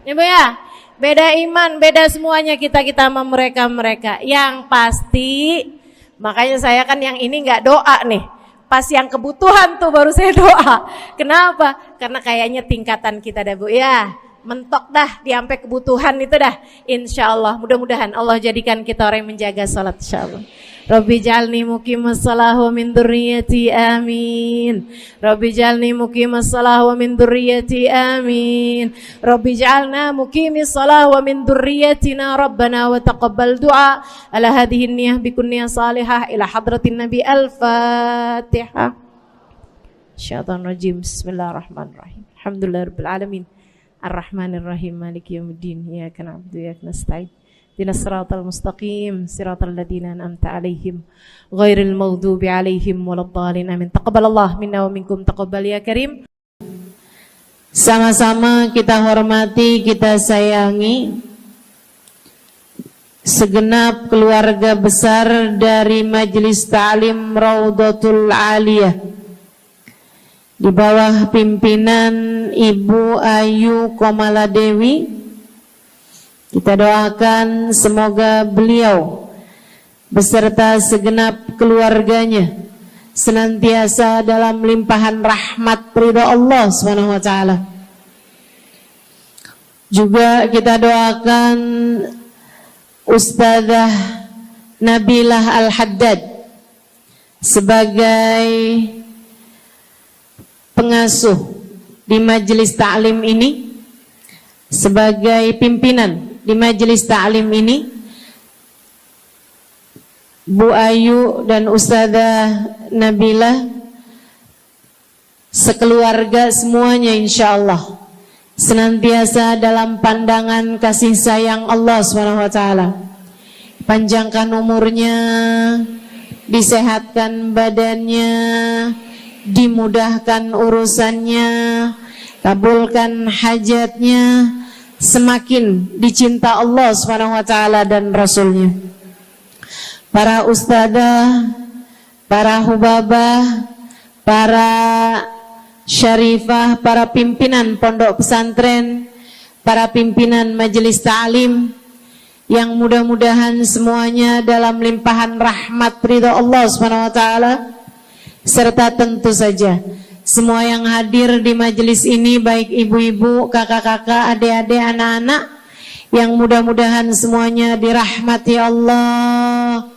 Speaker 1: Ibu ya, beda iman, beda semuanya kita sama mereka. Yang pasti, makanya saya kan yang ini nggak doa nih. Pas yang kebutuhan tuh baru saya doa. Kenapa? Karena kayaknya tingkatan kita dah Bu ya. mentok dah, sampai kebutuhan itu dah. Insya Allah, mudah-mudahan Allah jadikan kita orang yang menjaga salat, insya Allah. Rabbi jalni muqimas salah wa min dzurriyyati amin. Rabbi jalni muqimas salah wa min dzurriyyati amin. Rabbi jalna muqimis salah wa min dzurriyyatina rabbana wa taqabbal du'a. Ala hadhihi niyyah bi kunniyah salihah ila hadratin nabi al-fatihah. Syaitanir rajim. Bismillahirrahmanirrahim. Alhamdulillahirabbil alamin. Ar-rahmanir-rahim. Maliki yaumiddin. Iyyaka na'budu wa iyyaka nasta'in. Ihdinas siratal mustaqim, siratal ladzina an'amta 'alaihim, ghairil maghdubi 'alaihim waladdallin. Amin. Taqabbalallah minna wa minkum, taqabbal ya karim. Sama-sama kita hormati, kita sayangi segenap keluarga besar dari Majelis Ta'lim Raudhatul Aliyah di bawah pimpinan Ibu Ayu Komaladewi. Kita doakan semoga beliau beserta segenap keluarganya senantiasa dalam limpahan rahmat ridha Allah Subhanahu wa taala. Juga kita doakan Ustazah Nabilah Al-Haddad sebagai pengasuh di majelis taklim ini, sebagai pimpinan di majelis ta'lim ini, Bu Ayu dan Ustazah Nabilah sekeluarga semuanya insyaallah senantiasa dalam pandangan kasih sayang Allah SWT. Panjangkan umurnya, disehatkan badannya, dimudahkan urusannya, kabulkan hajatnya, semakin dicinta Allah SWT dan Rasulnya. Para ustadzah, para hubabah, para syarifah, para pimpinan pondok pesantren, para pimpinan majelis ta'lim, yang mudah-mudahan semuanya dalam limpahan rahmat ridha Allah SWT, serta tentu saja semua yang hadir di majelis ini, baik ibu-ibu, kakak-kakak, adik-adik, anak-anak, yang mudah-mudahan semuanya dirahmati Allah,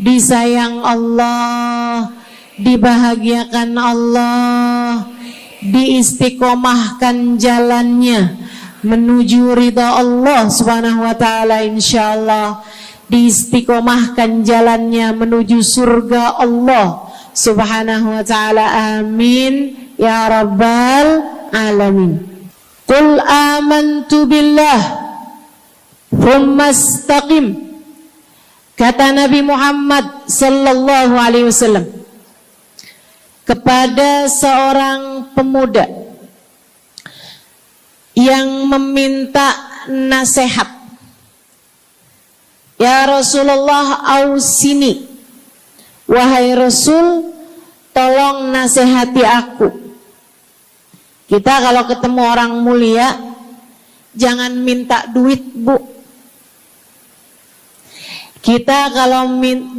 Speaker 1: disayang Allah, dibahagiakan Allah, diistiqomahkan jalannya menuju ridha Allah Subhanahu wa taala, insyaallah diistiqomahkan jalannya menuju surga Allah Subhanahu wa ta'ala. Amin ya rabbal alamin. Qul amantu billah thumma istaqim, kata Nabi Muhammad sallallahu alaihi wasallam kepada seorang pemuda yang meminta nasihat. Ya Rasulullah, ausini, wahai Rasul, tolong nasihati aku. Kita kalau ketemu orang mulia, jangan minta duit, Bu. Kita kalau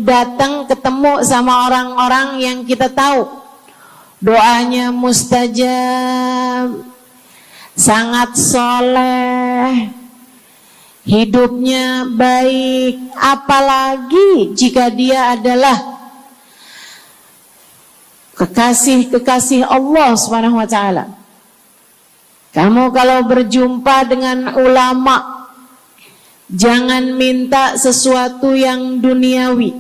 Speaker 1: datang ketemu sama orang-orang yang kita tahu doanya mustajab, sangat soleh, hidupnya baik, apalagi jika dia adalah kekasih Allah Subhanahu wa taala. Kamu kalau berjumpa dengan ulama, jangan minta sesuatu yang duniawi.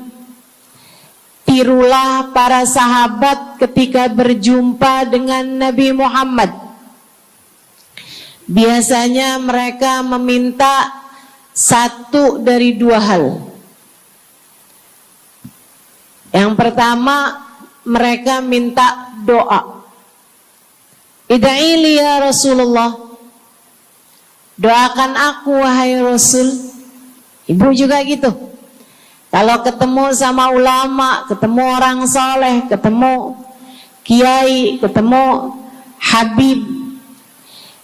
Speaker 1: Tirulah para sahabat ketika berjumpa dengan Nabi Muhammad. Biasanya mereka meminta satu dari dua hal. Yang pertama, mereka minta doa. Ida'ili ya Rasulullah, doakan aku wahai Rasul. Ibu juga gitu. Kalau ketemu sama ulama, ketemu orang soleh, ketemu kiai, ketemu habib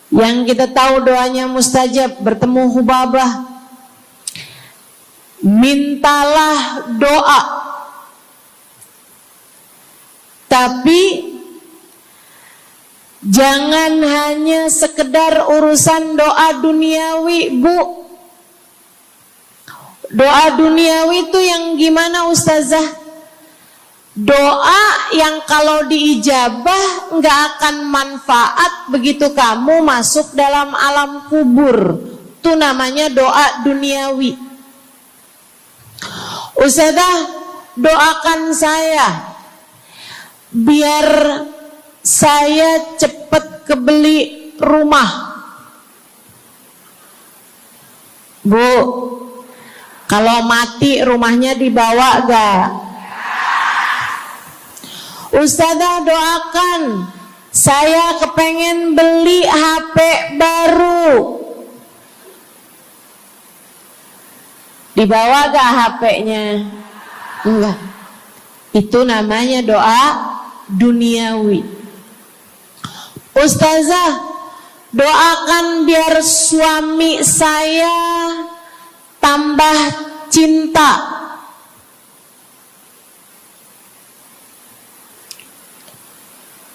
Speaker 1: yang kita tahu doanya mustajab, bertemu hubabah, mintalah doa. Tapi Jangan hanya sekedar urusan doa duniawi, Bu. Doa duniawi itu yang gimana, Ustazah? Doa yang kalau diijabah nggak akan manfaat begitu kamu masuk dalam alam kubur. Itu namanya doa duniawi. Ustazah, doakan saya biar saya cepat kebeli rumah. Bu, kalau mati rumahnya dibawa gak? Ustazah, doakan saya kepengen beli HP baru. Dibawa gak HP-nya? Enggak. Itu namanya doa duniawi. Ustazah, doakan biar suami saya tambah cinta.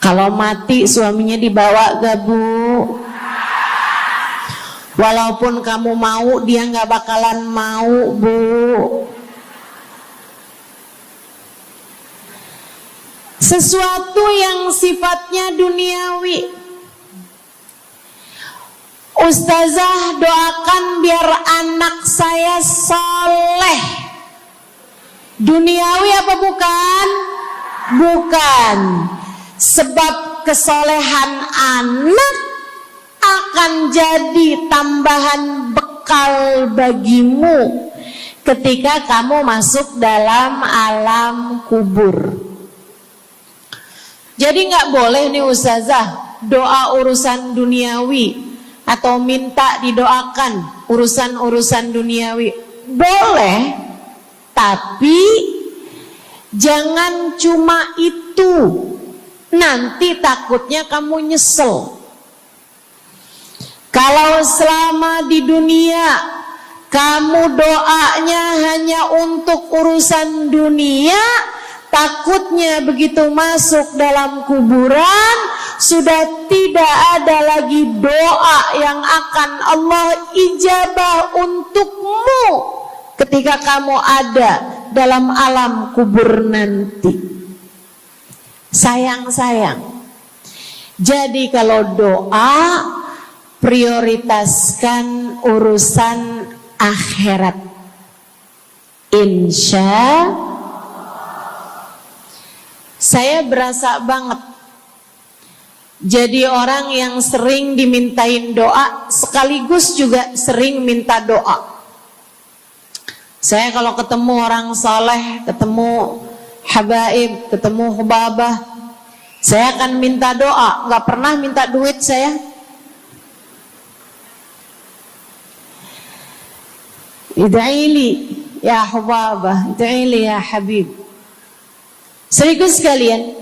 Speaker 1: Kalau mati suaminya dibawa gak, Bu? Walaupun kamu mau, dia gak bakalan mau, Bu. Sesuatu yang sifatnya duniawi. Ustazah, doakan biar anak saya soleh. Duniawi apa bukan? Bukan. Sebab kesolehan anak akan jadi tambahan bekal bagimu ketika kamu masuk dalam alam kubur. Jadi nggak boleh nih Ustazah doa urusan duniawi atau minta didoakan urusan-urusan duniawi. Boleh, tapi jangan cuma itu. Nanti takutnya kamu nyesel. Kalau selama di dunia kamu doanya hanya untuk urusan dunia, takutnya begitu masuk dalam kuburan sudah tidak ada lagi doa yang akan Allah ijabah untukmu ketika kamu ada dalam alam kubur nanti. Sayang-sayang. Jadi kalau doa, prioritaskan urusan akhirat. Insya saya berasa banget jadi orang yang sering dimintain doa sekaligus juga sering minta doa. Saya kalau ketemu orang saleh, ketemu habaib, ketemu hubabah, saya akan minta doa, nggak pernah minta duit saya. Ida'ili ya hubabah, ida'ili ya habib. Serius sekalian,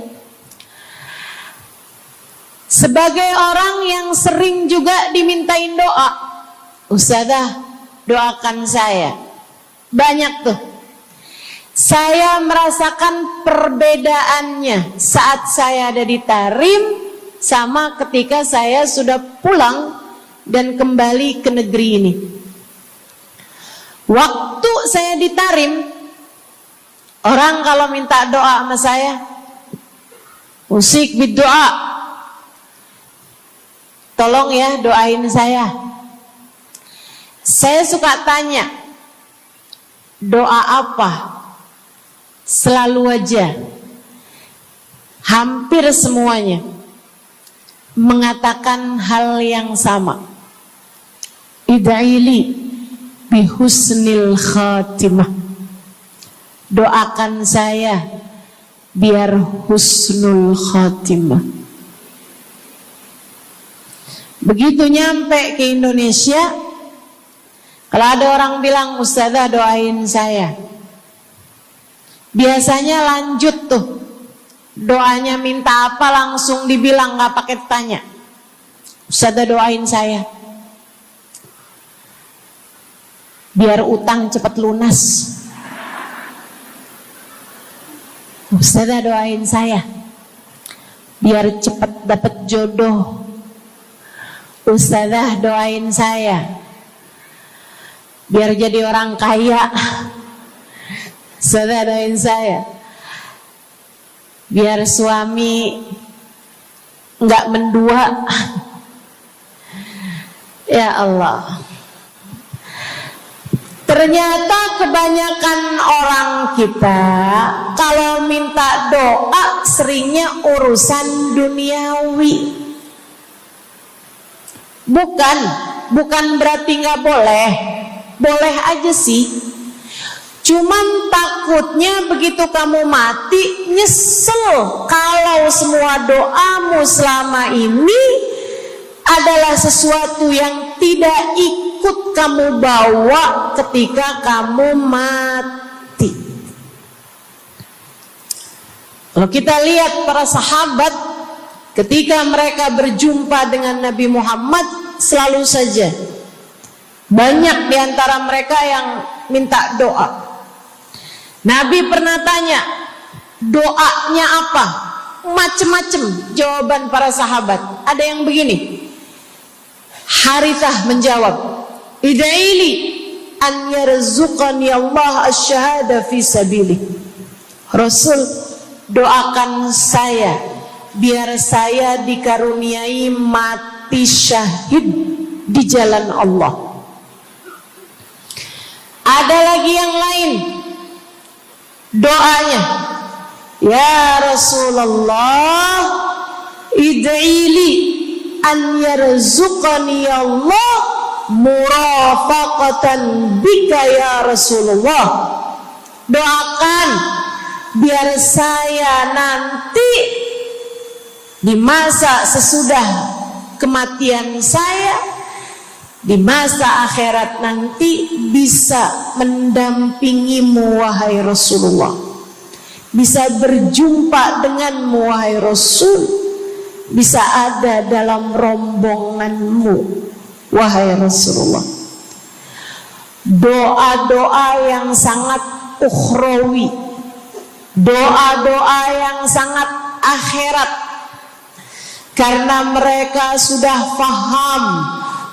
Speaker 1: sebagai orang yang sering juga dimintain doa, Ustazah doakan saya. Banyak tuh. Saya merasakan perbedaannya saat saya ada di Tarim sama ketika saya sudah pulang dan kembali ke negeri ini. Waktu saya di Tarim, orang kalau minta doa sama saya, usik berdoa, tolong ya doain saya. Saya suka tanya, doa apa? Selalu aja, hampir semuanya mengatakan hal yang sama. Ida'ili bihusnil khatimah. Doakan saya biar husnul khatimah. Begitu nyampe ke Indonesia, kalau ada orang bilang Ustazah doain saya, biasanya lanjut tuh doanya, minta apa langsung dibilang, nggak pakai tanya. Ustazah doain saya biar utang cepat lunas. Ustazah doain saya
Speaker 2: biar cepat dapat jodoh. Ustazah doain saya biar jadi orang kaya. Ustazah doain saya biar suami nggak mendua. Ya Allah, ternyata kebanyakan orang kita kalau minta doa seringnya urusan duniawi. Bukan berarti nggak boleh, boleh aja sih. Cuman takutnya begitu kamu mati nyesel kalau semua doamu selama ini adalah sesuatu yang tidak ikut kamu bawa ketika kamu mati. Kalau kita lihat para sahabat ketika mereka berjumpa dengan Nabi Muhammad, selalu saja banyak di antara mereka yang minta doa. Nabi pernah tanya, doanya apa? Macem-macem jawaban para sahabat. Ada yang begini, Harithah menjawab, ida'ili an yarzuqani Allah asyhada fi sabilih. Rasul, doakan saya biar saya dikaruniai mati syahid di jalan Allah. Ada lagi yang lain doanya, ya Rasulullah, id'ili an yarzuqani Allah murafaqatan bika ya Rasulullah. Doakan biar saya nanti di masa sesudah kematian saya, di masa akhirat nanti bisa mendampingimu wahai Rasulullah, bisa berjumpa denganmu wahai Rasul, bisa ada dalam rombonganmu wahai Rasulullah. Doa-doa yang sangat ukhrawi, doa-doa yang sangat akhirat, karena mereka sudah faham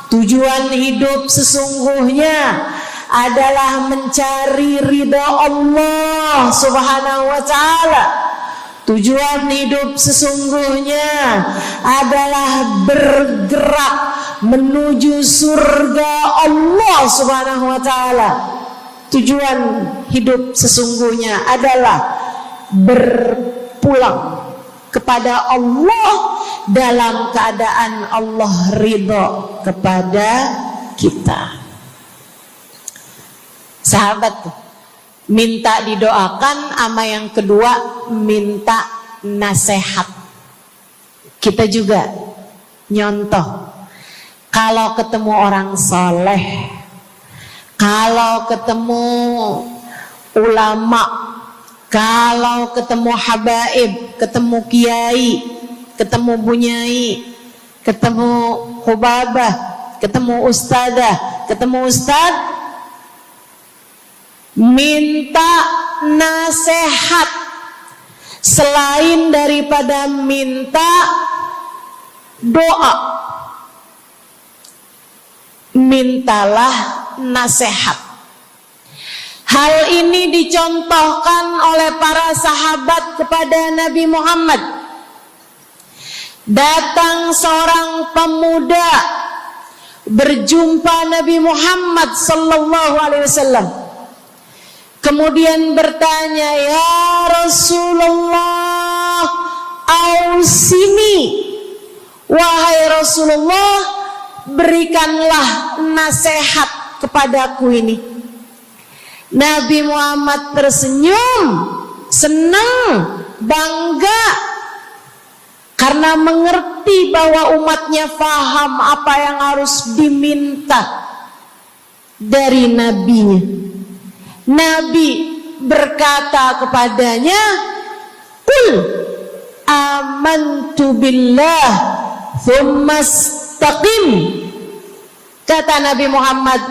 Speaker 2: tujuan hidup sesungguhnya adalah mencari ridha Allah Subhanahu wa ta'ala. Tujuan hidup sesungguhnya adalah bergerak menuju surga Allah Subhanahu wa ta'ala. Tujuan hidup sesungguhnya adalah berpulang kepada Allah dalam keadaan Allah ridha kepada kita. Sahabat tuh minta didoakan, sama yang kedua minta nasihat. Kita juga nyontoh, kalau ketemu orang soleh, kalau ketemu ulama, kalau ketemu habaib, ketemu kiai, ketemu bunyai, ketemu hubabah, ketemu ustadzah, ketemu ustadz, minta nasihat. Selain daripada minta doa, mintalah nasihat. Hal ini dicontohkan oleh para sahabat kepada Nabi Muhammad. Datang seorang pemuda berjumpa Nabi Muhammad sallallahu alaihi wasallam. Kemudian bertanya, ya Rasulullah, ausini, wahai Rasulullah, berikanlah nasihat kepadaku ini. Nabi Muhammad tersenyum, senang, bangga, karena mengerti bahwa umatnya faham apa yang harus diminta dari nabinya. Nabi berkata kepadanya, qul amantu billah thumma istaqim. Kata Nabi Muhammad,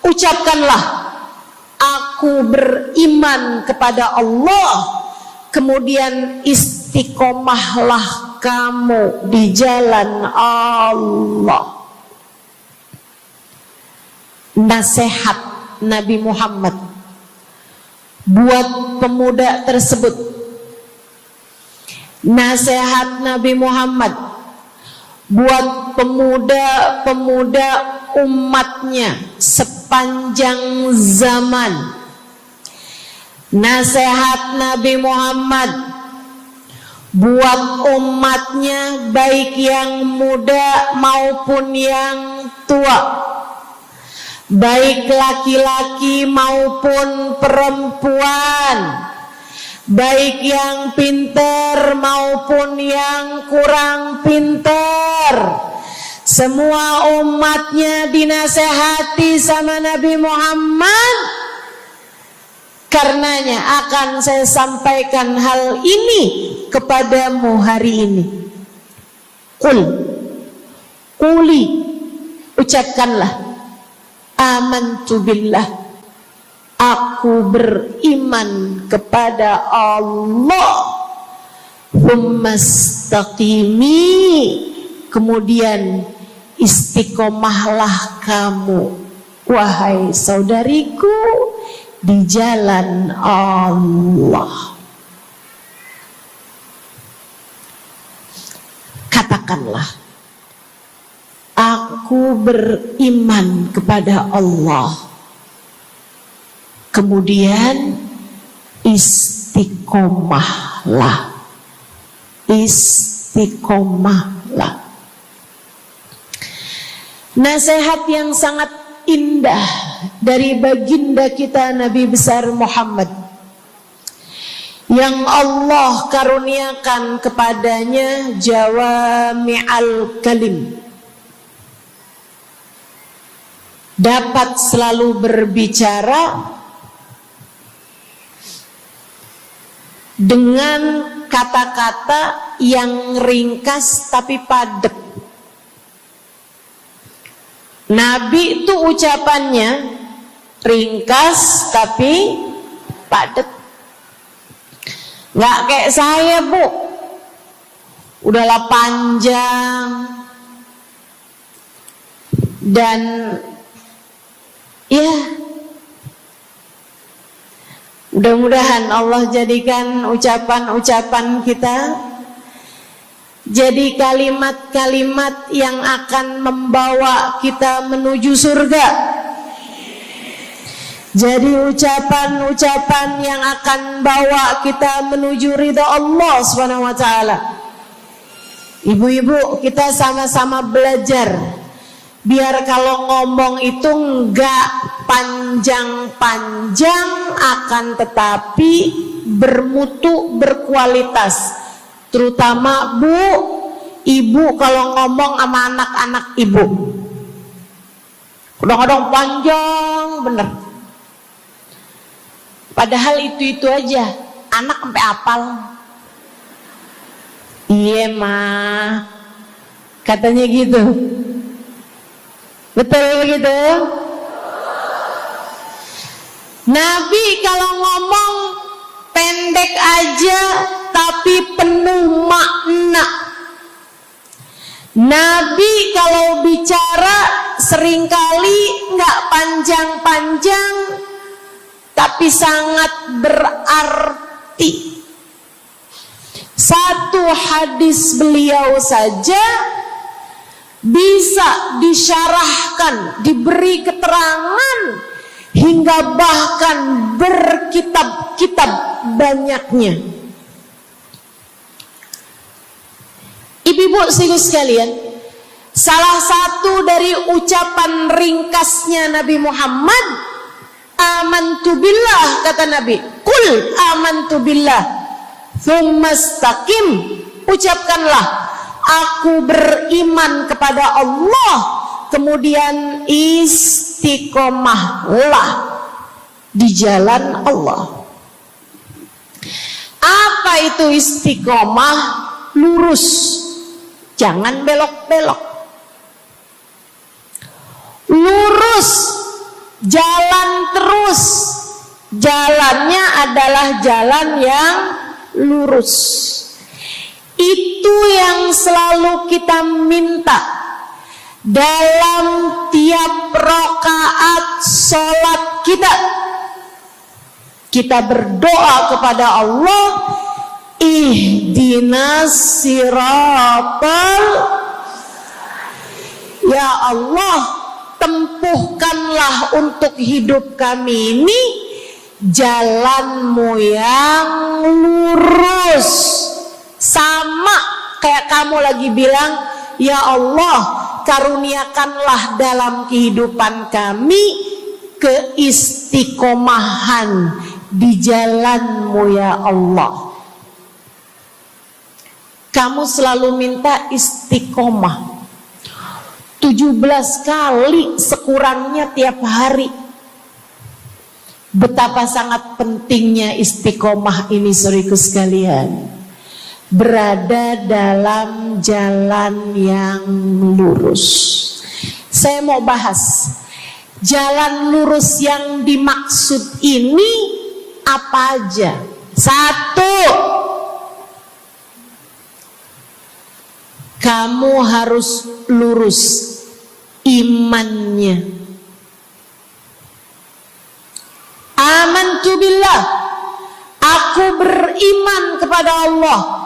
Speaker 2: ucapkanlah, aku beriman kepada Allah, kemudian istiqomahlah kamu di jalan Allah. Nasihat Nabi Muhammad buat pemuda tersebut, nasihat Nabi Muhammad buat pemuda-pemuda umatnya sepanjang zaman, nasihat Nabi Muhammad buat umatnya baik yang muda maupun yang tua, baik laki-laki maupun perempuan, baik yang pintar maupun yang kurang pintar. Semua umatnya dinasehati sama Nabi Muhammad. Karenanya akan saya sampaikan hal ini kepadamu hari ini. Quli, ucapkanlah, amantu billah, aku beriman kepada Allah. Tsumastaqimi, kemudian istiqomahlah kamu, wahai saudariku, di jalan Allah. Katakanlah, aku beriman kepada Allah. Kemudian istiqomahlah. Istiqomahlah. Nasihat yang sangat indah dari baginda kita Nabi besar Muhammad, yang Allah karuniakan kepadanya jawami'al kalim, dapat selalu berbicara dengan kata-kata yang ringkas tapi padat. Nabi itu ucapannya ringkas tapi padat. Nggak kayak saya, Bu, udahlah panjang dan ya, mudah-mudahan Allah jadikan ucapan-ucapan kita jadi kalimat-kalimat yang akan membawa kita menuju surga. Jadi ucapan-ucapan yang akan bawa kita menuju ridha Allah Subhanahu wa taala. Ibu-ibu, kita sama-sama belajar biar kalau ngomong itu enggak panjang-panjang, akan tetapi bermutu, berkualitas. Terutama Bu, ibu kalau ngomong sama anak-anak ibu, kadang-kadang panjang bener. Padahal itu aja, anak sampai hafal. Iya mah, katanya gitu. Betul gitu? Nabi kalau ngomong pendek aja tapi penuh makna. Nabi kalau bicara seringkali nggak panjang-panjang tapi sangat berarti. Satu hadis beliau saja bisa disyarahkan, diberi keterangan, hingga bahkan berkitab-kitab banyaknya. Ibu-ibu sekalian, salah satu dari ucapan ringkasnya Nabi Muhammad, amantu billah, kata Nabi, qul amantu billah, tsumastaqim, ucapkanlah, aku beriman kepada Allah, kemudian istiqomahlah di jalan Allah. Apa itu istiqomah? Lurus, jangan belok-belok. Lurus, jalan terus. Jalannya adalah jalan yang lurus. Itu yang selalu kita minta dalam tiap rakaat sholat kita. Kita berdoa kepada Allah, ihdinas siratal, ya Allah, tempuhkanlah untuk hidup kami ini jalan-Mu yang lurus. Sama kayak kamu lagi bilang, ya Allah, karuniakanlah dalam kehidupan kami keistiqomahan di jalan-Mu ya Allah. Kamu selalu minta istiqomah 17 kali sekurangnya tiap hari. Betapa sangat pentingnya istiqomah ini, saudaraku sekalian. Berada dalam jalan yang lurus. Saya mau bahas jalan lurus yang dimaksud ini apa aja. 1, kamu harus lurus imannya. Amantu billah, aku beriman kepada Allah.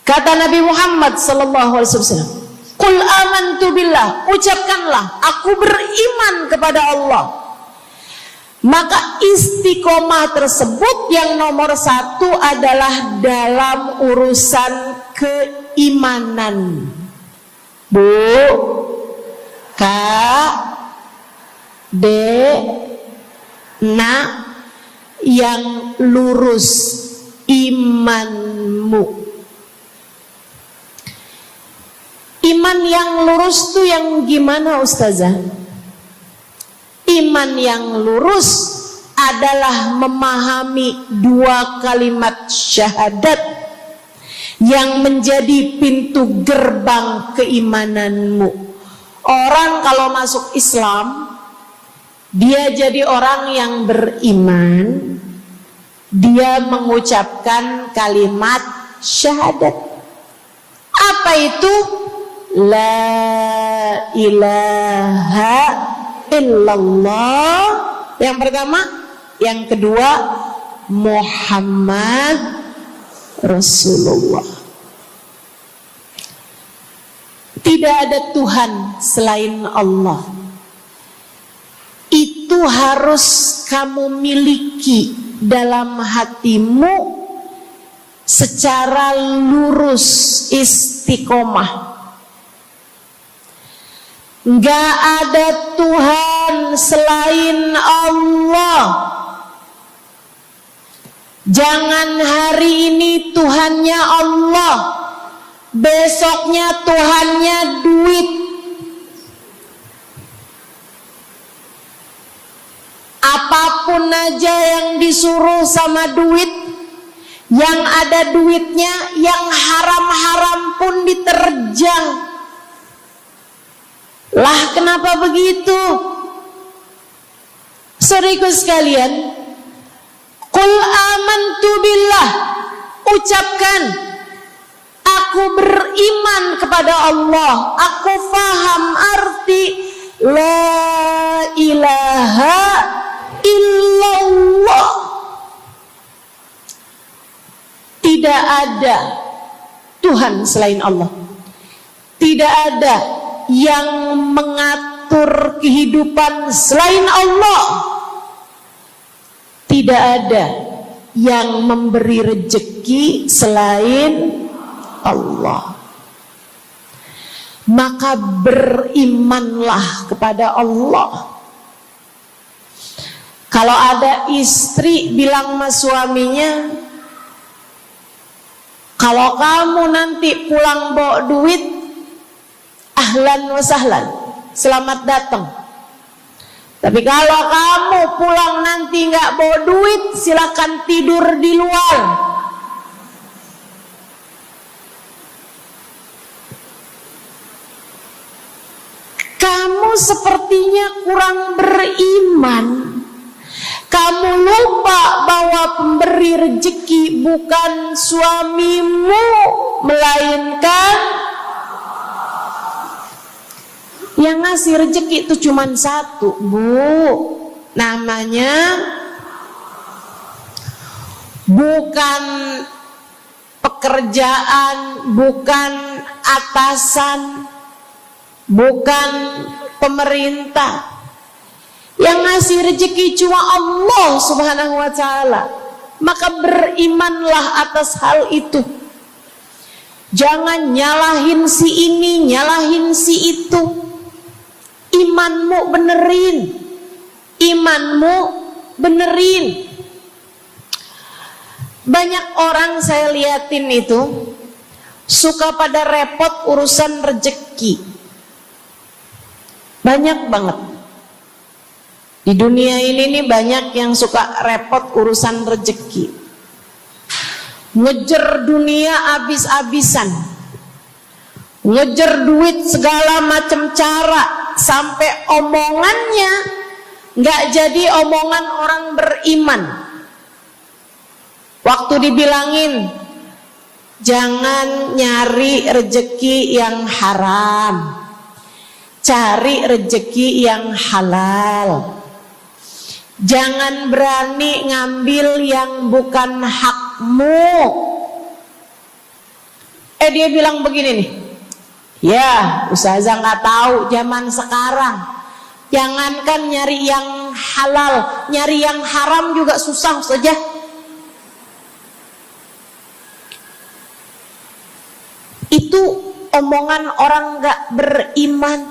Speaker 2: Kata Nabi Muhammad sallallahu alaihi wasallam, "Qul amantu billah," ucapkanlah, aku beriman kepada Allah. Maka istiqomah tersebut yang nomor 1 adalah dalam urusan keimanan. Bu, Kak, Dek, Nak, yang lurus imanmu. Iman yang lurus tuh yang gimana, Ustazah? Iman yang lurus adalah memahami 2 kalimat syahadat yang menjadi pintu gerbang keimananmu. Orang kalau masuk Islam, dia jadi orang yang beriman, dia mengucapkan kalimat syahadat. Apa itu? La ilaha illallah. Yang pertama. Yang kedua, Muhammad Rasulullah. Tidak ada Tuhan selain Allah. Itu harus kamu miliki dalam hatimu secara lurus, istiqomah. Gak ada Tuhan selain Allah. Jangan hari ini Tuhannya Allah, besoknya Tuhannya duit. Apapun aja yang disuruh sama duit, yang ada duitnya, yang haram-haram pun diterjang. Lah kenapa begitu? Saudaraku sekalian, qul amantu billah, ucapkan, aku beriman kepada Allah. Aku faham arti la ilaha illallah. Tidak ada Tuhan selain Allah. Tidak ada yang mengatur kehidupan selain Allah. Tidak ada yang memberi rezeki selain Allah. Maka berimanlah kepada Allah. Kalau ada istri bilang sama suaminya, kalau kamu nanti pulang bawa duit, ahlan wa sahlan, selamat datang. Tapi kalau kamu pulang nanti nggak bawa duit, silakan tidur di luar. Kamu sepertinya kurang beriman Kamu lupa bahwa pemberi rezeki bukan suamimu, melainkan yang ngasih rezeki itu cuma satu, Bu. Namanya bukan pekerjaan, bukan atasan, bukan pemerintah. Yang ngasih rezeki cuma Allah Subhanahu wa ta'ala. Maka berimanlah atas hal itu. Jangan nyalahin si ini, nyalahin si itu. Imanmu benerin. Imanmu benerin. Banyak orang saya liatin itu suka pada repot urusan rezeki. Banyak banget. Di dunia ini nih banyak yang suka repot urusan rezeki. Ngejar dunia abis-abisan. Ngejar duit segala macam cara. Sampai omongannya gak jadi omongan orang beriman. Waktu dibilangin, jangan nyari rezeki yang haram. Cari rezeki yang halal. Jangan berani ngambil yang bukan hakmu. Dia bilang begini nih. Ya, Ustazah nggak tahu zaman sekarang. Jangankan nyari yang halal, nyari yang haram juga susah saja. Itu omongan orang nggak beriman.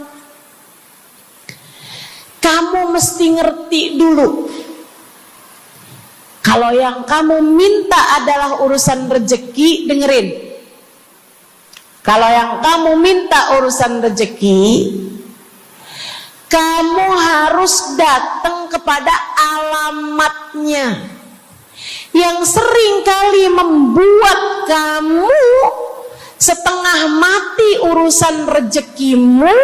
Speaker 2: Kamu mesti ngerti dulu. Kalau yang kamu minta adalah urusan rezeki, dengerin. Kalau yang kamu minta urusan rezeki, kamu harus datang kepada alamatnya. Yang sering kali membuat kamu setengah mati urusan rezekimu,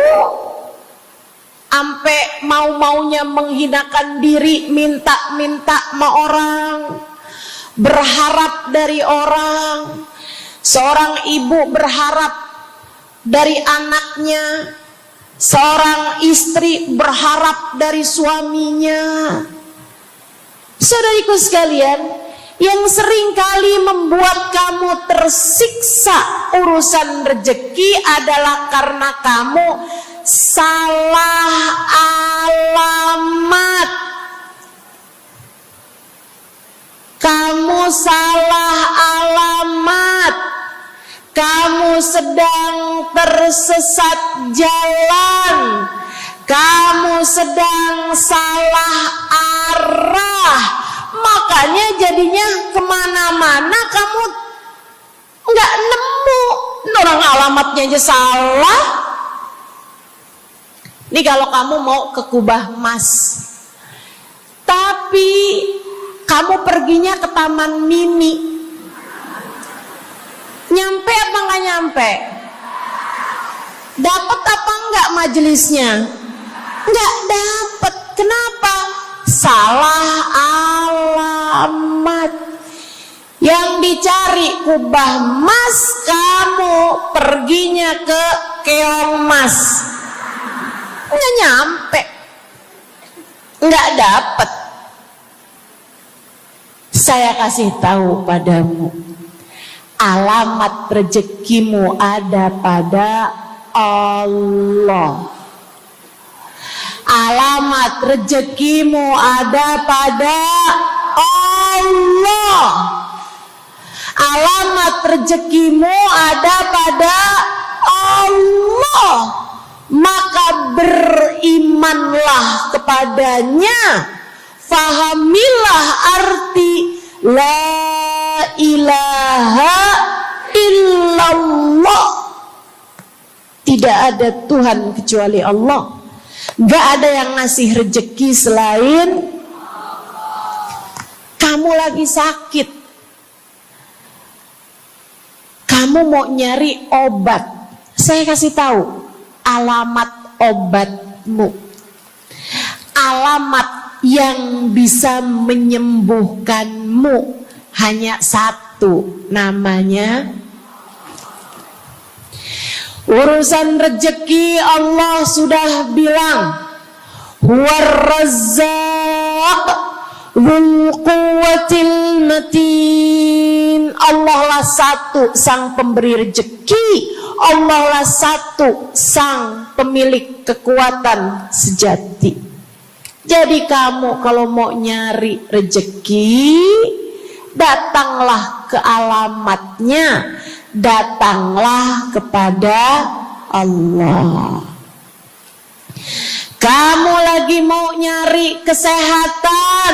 Speaker 2: sampai mau-maunya menghinakan diri, minta-minta sama orang, berharap dari orang. Seorang ibu berharap dari anaknya, seorang istri berharap dari suaminya. Saudariku sekalian, yang sering kali membuat kamu tersiksa urusan rezeki adalah karena kamu salah alamat. Kamu salah alamat. Kamu sedang tersesat jalan. Kamu sedang salah arah. Makanya jadinya kemana-mana kamu nggak nemu. Orang alamatnya aja salah. Ini kalau kamu mau ke Kubah Mas, tapi kamu perginya ke Taman Mini, nyampe apa nggak nyampe? Dapat apa nggak majelisnya? Nggak dapat. Kenapa? Salah alamat. Yang dicari Kubah Mas, kamu perginya ke Keong Mas. Nggak nyampe, nggak dapat. Saya kasih tahu padamu, alamat rezekimu ada pada Allah. Alamat rezekimu ada pada Allah. Alamat rezekimu ada pada Allah. Maka berimanlah kepadanya, fahamilah arti la ilaha illallah. Tidak ada Tuhan kecuali Allah. Gak ada yang ngasih rezeki selain kamu. Lagi sakit, kamu mau nyari obat, saya kasih tahu alamat obatmu. Alamat yang bisa menyembuhkanmu hanya satu, namanya urusan rezeki. Allah sudah bilang, huwar razzaq dzul quwwatil matin. Allah lah satu sang pemberi rezeki, Allah lah satu sang pemilik kekuatan sejati. Jadi kamu kalau mau nyari rezeki, datanglah ke alamatnya, datanglah kepada Allah. Kamu lagi mau nyari kesehatan,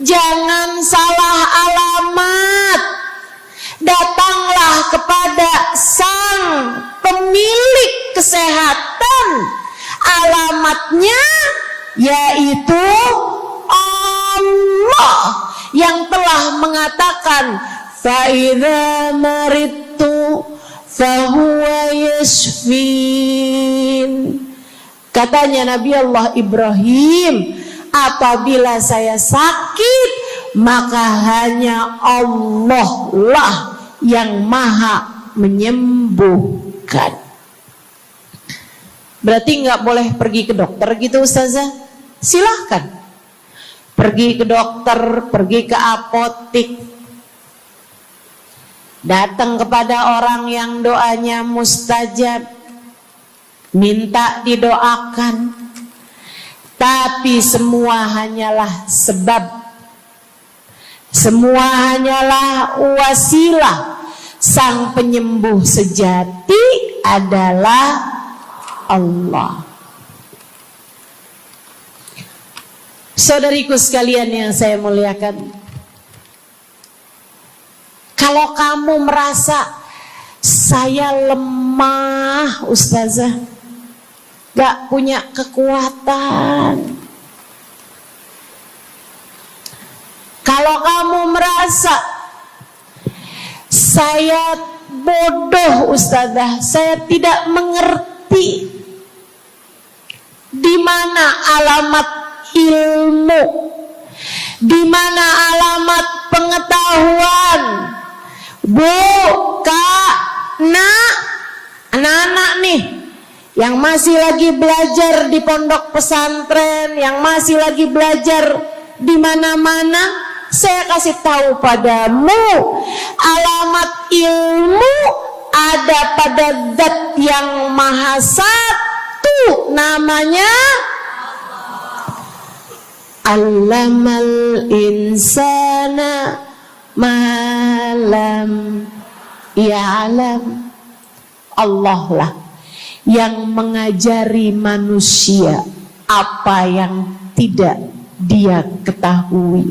Speaker 2: jangan salah alamat. Datanglah kepada sang pemilik kesehatan. Alamatnya yaitu Allah yang telah mengatakan, فَإِذَا مَرِضْتُ فَهُوَ يَشْفِينِ. Katanya Nabi Allah Ibrahim, apabila saya sakit, maka hanya Allah lah yang maha menyembuhkan. Berarti nggak boleh pergi ke dokter gitu Ustazah? Silahkan pergi ke dokter, pergi ke apotik, datang kepada orang yang doanya mustajab, minta didoakan. Tapi semua hanyalah sebab, semua hanyalah wasilah. Sang penyembuh sejati adalah Allah. Saudariku sekalian yang saya muliakan, kalau kamu merasa saya lemah Ustazah, gak punya kekuatan, kalau kamu merasa saya bodoh Ustazah, saya tidak mengerti di mana alamat ilmu, di mana alamat pengetahuan. Bu, Kak, Nak, anak-anak nih yang masih lagi belajar di pondok pesantren, yang masih lagi belajar di mana-mana, saya kasih tahu padamu, alamat ilmu ada pada Zat yang Maha Satu, namanya Allamal insana malam ya'lam. Allah lah yang mengajari manusia apa yang tidak dia ketahui.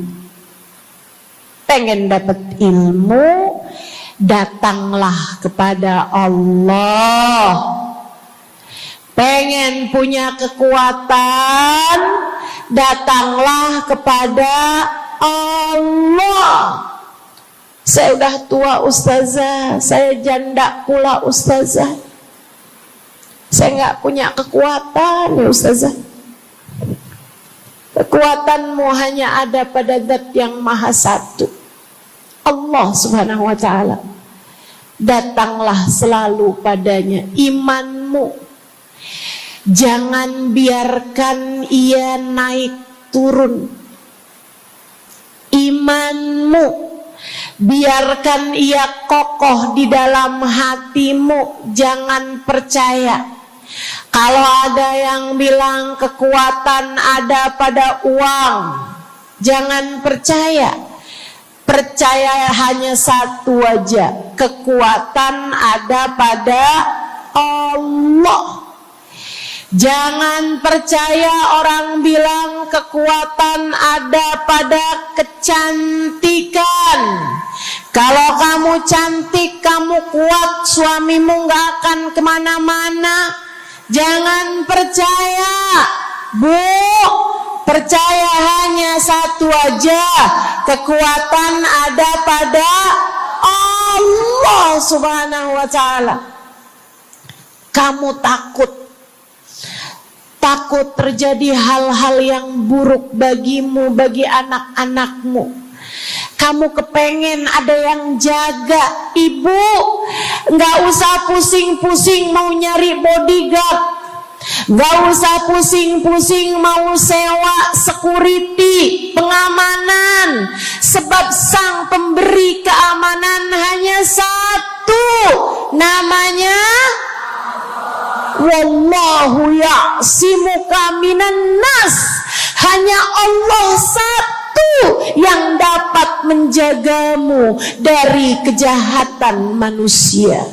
Speaker 2: Pengen dapat ilmu, datanglah kepada Allah. Pengen punya kekuatan, datanglah kepada Allah. Saya udah tua Ustazah, saya janda pula Ustazah, saya nggak punya kekuatan ya Ustazah. Kekuatanmu hanya ada pada Zat yang Maha Satu, Allah Subhanahu wa Ta'ala. Datanglah selalu padanya. Imanmu jangan biarkan ia naik turun. Imanmu biarkan ia kokoh di dalam hatimu. Jangan percaya kalau ada yang bilang kekuatan ada pada uang. Jangan percaya. Percaya hanya satu aja, kekuatan ada pada Allah. Jangan percaya orang bilang kekuatan ada pada kecantikan. Kalau kamu cantik, kamu kuat, suamimu gak akan kemana-mana. Jangan percaya, Bu. Percaya hanya satu aja, kekuatan ada pada Allah Subhanahu wa Ta'ala. Kamu takut takut terjadi hal-hal yang buruk bagimu, bagi anak-anakmu. Kamu kepengen ada yang jaga. Ibu, gak usah pusing-pusing mau nyari bodyguard, gak usah pusing-pusing mau sewa security, pengamanan. Sebab sang pemberi keamanan hanya satu, namanya wallahu ya'simuka minan nas. Hanya Allah satu yang dapat menjagamu dari kejahatan manusia.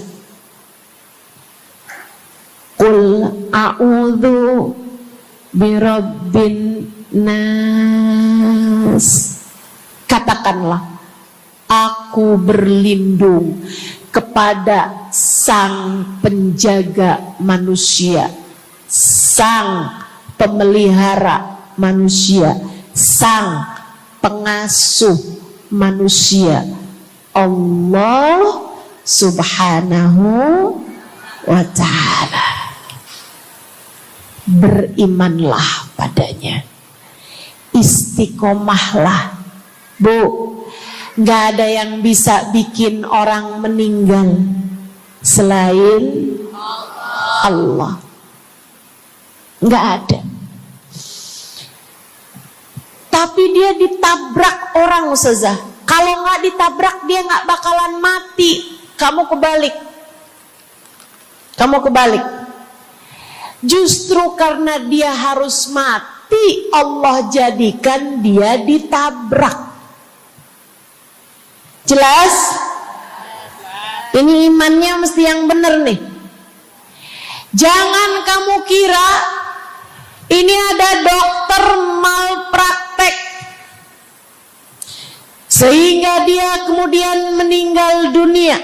Speaker 2: Qul a'udzu birabbin nas. Katakanlah, aku berlindung kepada sang penjaga manusia, sang pemelihara manusia, sang pengasuh manusia, Allah Subhanahu wa ta'ala. Berimanlah padanya, istiqomahlah. Bu, gak ada yang bisa bikin orang meninggal selain Allah. Gak ada. Tapi dia ditabrak orang, Ustazah. Kalau gak ditabrak dia gak bakalan mati. Kamu kebalik. Justru karena dia harus mati, Allah jadikan dia ditabrak. Jelas? Ini imannya mesti yang benar nih. Jangan kamu kira ini ada dokter malpraktek sehingga dia kemudian meninggal dunia.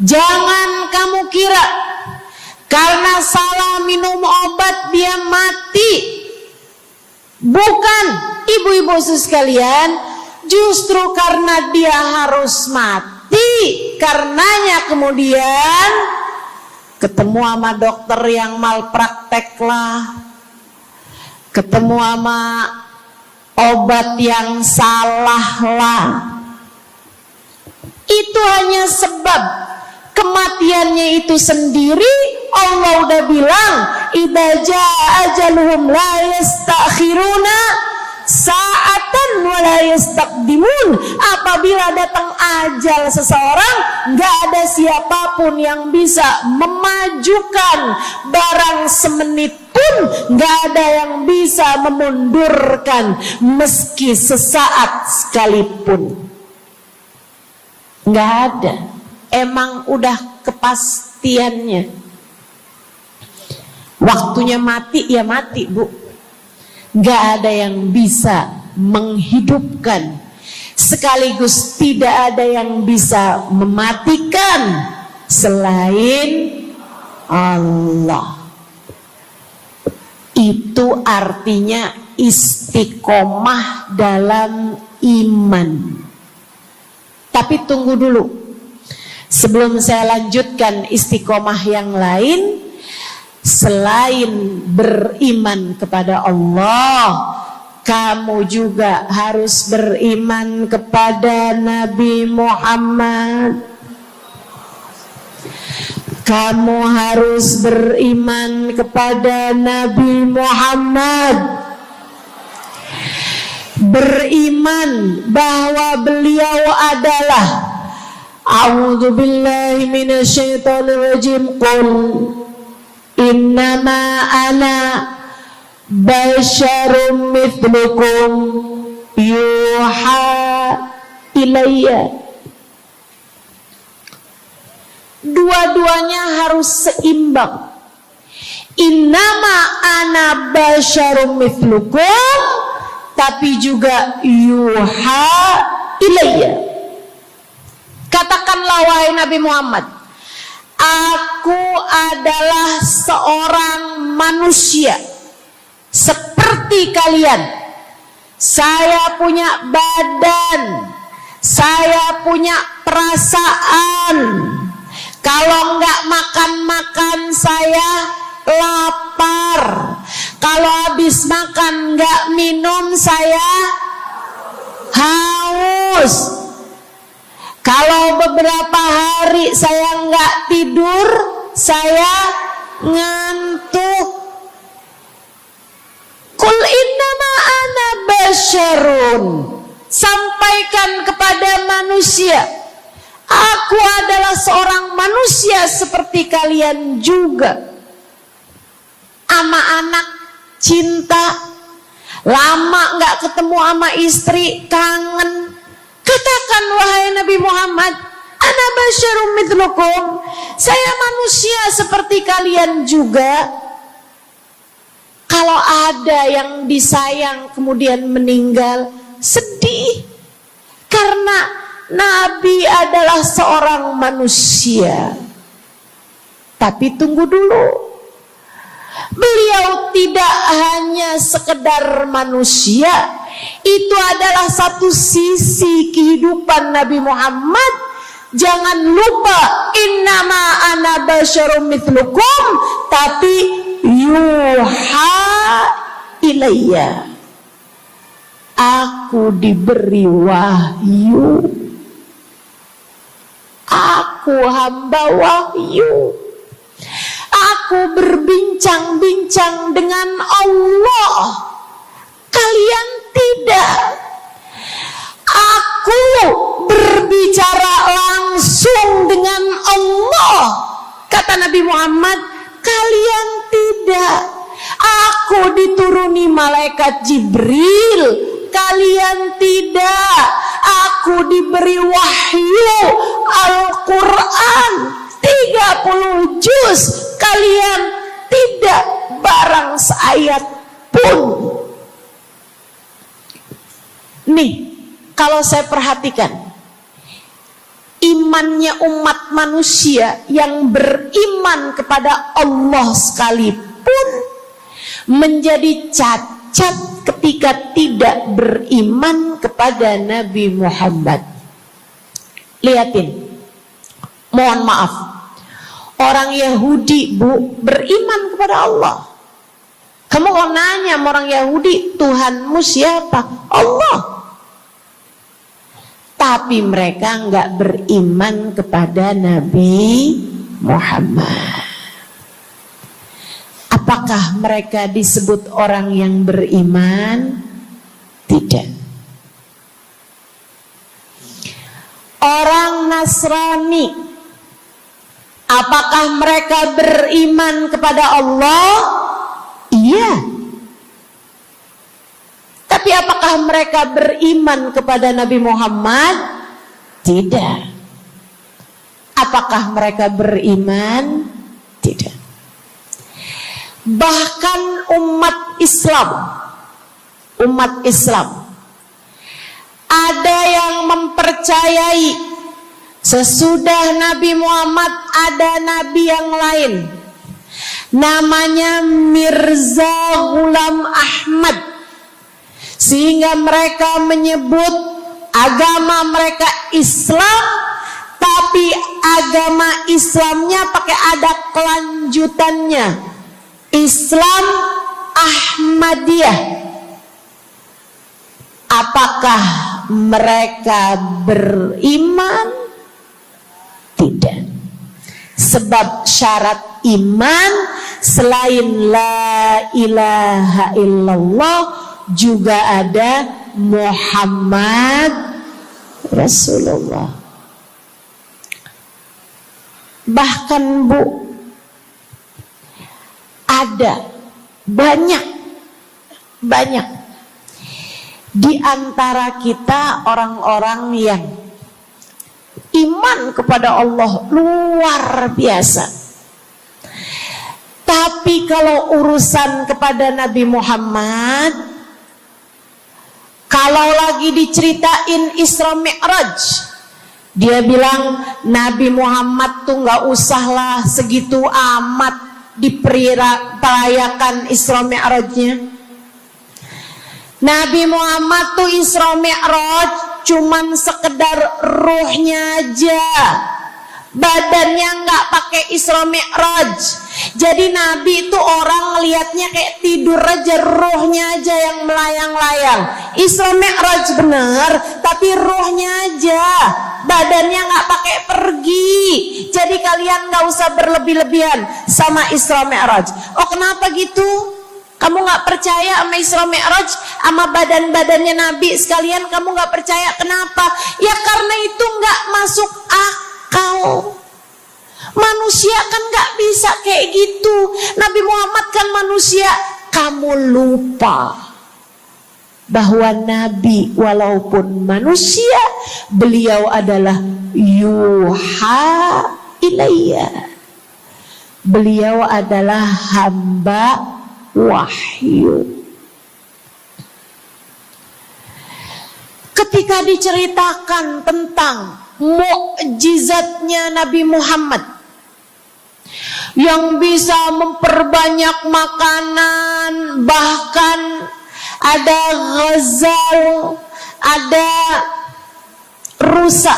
Speaker 2: Jangan kamu kira karena salah minum obat dia mati. Bukan, ibu-ibu sekalian. Justru karena dia harus mati, karenanya kemudian ketemu sama dokter yang malpraktek lah, ketemu sama obat yang salah lah. Itu hanya sebab kematiannya itu sendiri. Allah udah bilang, idza jaa ajaluhum la yastakhiruna sa'atan wa la yastaqdimun. Apabila datang ajal seseorang, gak ada siapapun yang bisa memajukan barang semenit pun, gak ada yang bisa memundurkan meski sesaat sekalipun. Gak ada. Emang udah kepastiannya. Waktunya mati ya mati, Bu. Gak ada yang bisa menghidupkan, sekaligus tidak ada yang bisa mematikan selain Allah. Itu artinya istiqomah dalam iman. Tapi tunggu dulu, sebelum saya lanjutkan istiqomah yang lain. Selain beriman kepada Allah, kamu juga harus beriman kepada Nabi Muhammad. Kamu harus beriman kepada Nabi Muhammad. Beriman bahwa beliau adalah, a'udzubillahi minasyaitonirrajim, qul innama ana basyarum mithlukum yuha ilayya. Dua-duanya harus seimbang. Innama ana basyarum mithlukum, tapi juga yuha ilayya. Katakanlah wahai Nabi Muhammad, aku adalah seorang manusia seperti kalian. Saya punya badan, saya punya perasaan. Kalau nggak makan-makan saya lapar. lapar. Kalau habis makan nggak minum saya haus. Kalau beberapa hari saya nggak tidur, saya ngantuk. Qul innama ana basyarun, sampaikan kepada manusia, aku adalah seorang manusia seperti kalian juga. Ama anak cinta, lama nggak ketemu sama istri, kangen. Katakan wahai Nabi Muhammad, ana basyarum mithlukum, saya manusia seperti kalian juga. Kalau ada yang disayang kemudian meninggal, sedih. Karena Nabi adalah seorang manusia. Tapi tunggu dulu. Beliau tidak hanya sekedar manusia. Itu adalah satu sisi kehidupan Nabi Muhammad. Jangan lupa, innama ana basyarum mithlukum, tapi yuha ilayya, aku diberi wahyu, aku hamba wahyu, aku berbincang-bincang dengan Allah, kalian tidak. Aku berbicara langsung dengan Allah, kata Nabi Muhammad, kalian tidak. Aku dituruni malaikat Jibril, kalian tidak. Aku diberi wahyu Al-Quran 30 juz, kalian tidak barang seayat pun. Nih, kalau saya perhatikan, imannya umat manusia yang beriman kepada Allah sekalipun menjadi cacat ketika tidak beriman kepada Nabi Muhammad. Lihatin, mohon maaf, orang Yahudi beriman kepada Allah. Kamu kalau nanya sama orang Yahudi, Tuhanmu siapa? Allah. Tapi mereka nggak beriman kepada Nabi Muhammad. Apakah mereka disebut orang yang beriman? Tidak. Orang Nasrani, apakah mereka beriman kepada Allah? Iya. Tapi apakah mereka beriman kepada Nabi Muhammad? Tidak. Apakah mereka beriman? Tidak. Bahkan umat Islam ada yang mempercayai sesudah Nabi Muhammad ada nabi yang lain, namanya Mirza Ghulam Ahmad, sehingga mereka menyebut agama mereka Islam, tapi agama Islamnya pakai ada kelanjutannya, Islam Ahmadiyah. Apakah mereka beriman? Tidak. Sebab syarat iman selain la ilaha illallah juga ada Muhammad Rasulullah. Bahkan Bu, ada banyak di antara kita orang-orang yang iman kepada Allah luar biasa, tapi kalau urusan kepada Nabi Muhammad, kalau lagi diceritain Isra Mi'raj, dia bilang Nabi Muhammad tuh gak usahlah segitu amat diperayakan Isra Mi'rajnya. Nabi Muhammad tuh Isra Mi'raj cuman sekedar ruhnya aja, badannya nggak pakai Isra Mi'raj. Jadi Nabi itu orang ngelihatnya kayak tidur aja, rohnya aja yang melayang-layang. Isra Mi'raj bener, tapi rohnya aja, badannya nggak pakai pergi. Jadi kalian nggak usah berlebih-lebihan sama Isra Mi'raj. Oh kenapa gitu? Kamu nggak percaya sama Isra Mi'raj, sama badan-badannya Nabi sekalian? Kamu nggak percaya kenapa? Ya karena itu nggak masuk akal. Manusia kan nggak bisa kayak gitu. Nabi Muhammad kan manusia. Kamu lupa bahwa Nabi walaupun manusia, beliau adalah yuha ilayya. Beliau adalah hamba wahyu. Ketika diceritakan tentang mukjizatnya Nabi Muhammad yang bisa memperbanyak makanan, bahkan ada ghazal, ada rusa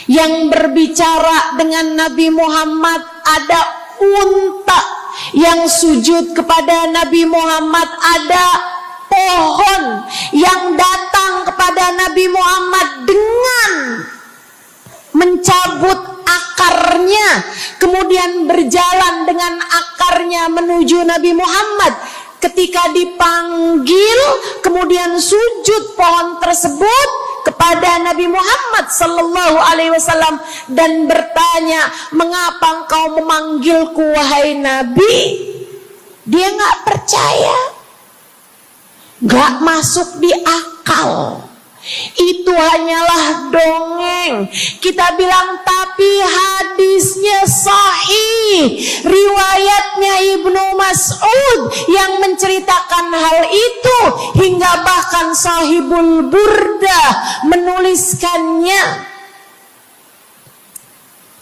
Speaker 2: yang berbicara dengan Nabi Muhammad, ada unta yang sujud kepada Nabi Muhammad, ada pohon yang datang kepada Nabi Muhammad dengan mencabut akarnya, kemudian berjalan dengan akarnya menuju Nabi Muhammad. Ketika dipanggil, kemudian sujud pohon tersebut kepada Nabi Muhammad sallallahu alaihi wasallam dan bertanya, "Mengapa engkau memanggilku wahai Nabi?" Dia nggak percaya, nggak masuk di akal. Itu hanyalah dongeng. Kita bilang tapi hadisnya sahih. Riwayatnya Ibnu Mas'ud yang menceritakan hal itu, hingga bahkan Sahibul Burda menuliskannya.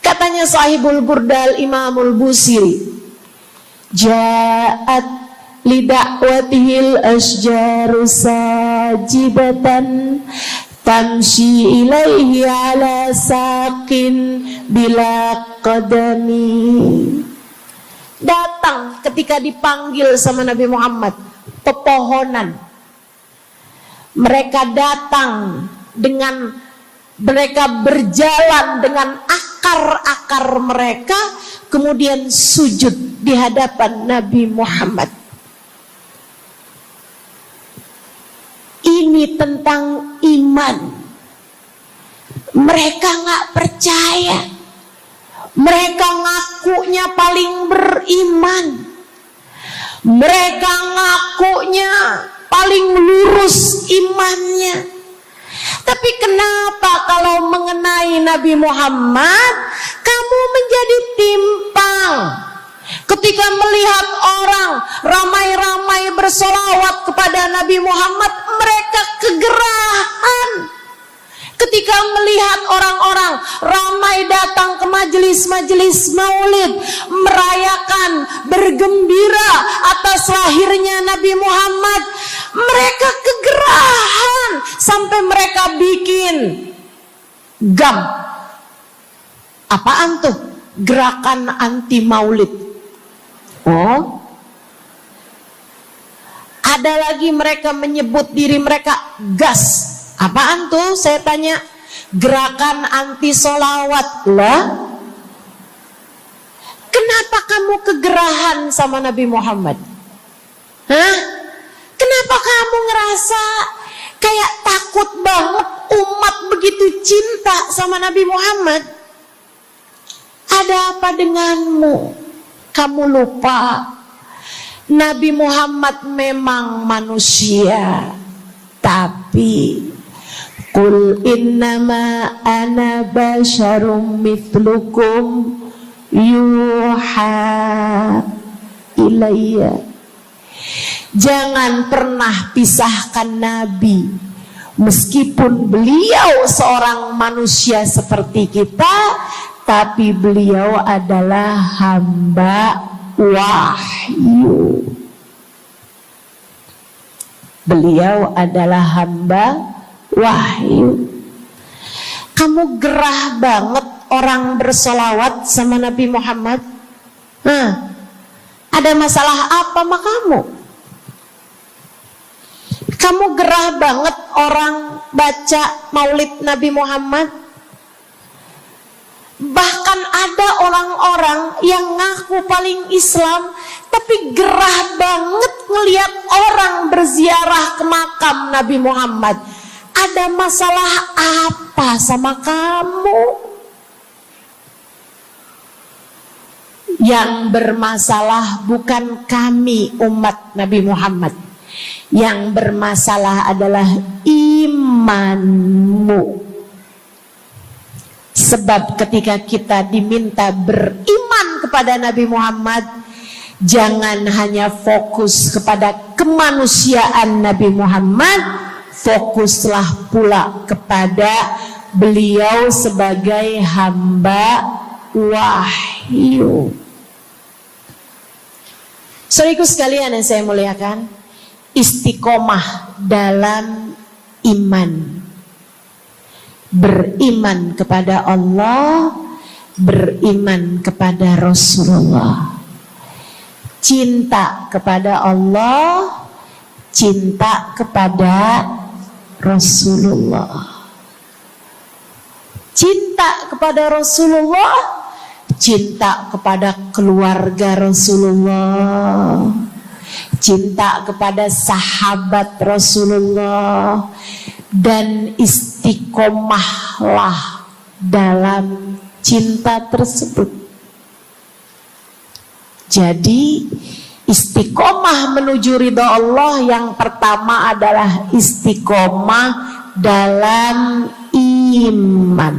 Speaker 2: Katanya Sahibul Burda Imamul Busiri, ja'at lidakwatihil asjaru sajibatan tamshi ilaihi ala saqin bila qadami. Datang ketika dipanggil sama Nabi Muhammad pepohonan. Mereka datang dengan, mereka berjalan dengan akar-akar mereka, kemudian sujud di hadapan Nabi Muhammad. Ini tentang iman. Mereka nggak percaya. Mereka ngakunya paling beriman. Mereka ngakunya paling lurus imannya. Tapi kenapa kalau mengenai Nabi Muhammad kamu menjadi timpang? Ketika melihat orang ramai-ramai bersolawat kepada Nabi Muhammad, mereka kegerahan. Ketika melihat orang-orang ramai datang ke majelis-majelis maulid, merayakan, bergembira atas lahirnya Nabi Muhammad, mereka kegerahan sampai mereka bikin GAM. Apaan tuh? Gerakan anti maulid. Oh, ada lagi mereka menyebut diri mereka GAS. Apaan tuh? Saya tanya. Gerakan anti solawat lah. Kenapa kamu kegerahan sama Nabi Muhammad? Hah? Kenapa kamu ngerasa kayak takut banget umat begitu cinta sama Nabi Muhammad? Ada apa denganmu? Kamu lupa Nabi Muhammad memang manusia, tapi qul innama ana basyarum mithlukum yuha ilayya. Jangan pernah pisahkan Nabi. Meskipun beliau seorang manusia seperti kita, tapi beliau adalah hamba wahyu. Beliau adalah hamba wahyu. Kamu gerah banget orang bersolawat sama Nabi Muhammad? Ada masalah apa sama kamu? Kamu gerah banget orang baca maulid Nabi Muhammad? Bahkan ada orang-orang yang ngaku paling Islam tapi gerah banget ngelihat orang berziarah ke makam Nabi Muhammad. Ada masalah apa sama kamu? Yang bermasalah bukan kami umat Nabi Muhammad. Yang bermasalah adalah imanmu. Sebab ketika kita diminta beriman kepada Nabi Muhammad, jangan hanya fokus kepada kemanusiaan Nabi Muhammad, fokuslah pula kepada beliau sebagai hamba wahyu. Saudaraku sekalian yang saya muliakan, istiqomah dalam iman. Beriman kepada Allah, beriman kepada Rasulullah. Cinta kepada Allah, cinta kepada Rasulullah. Cinta kepada Rasulullah, cinta kepada keluarga Rasulullah, cinta kepada sahabat Rasulullah, dan istiqomahlah dalam cinta tersebut. Jadi istiqomah menuju ridha Allah yang pertama adalah istiqomah dalam iman.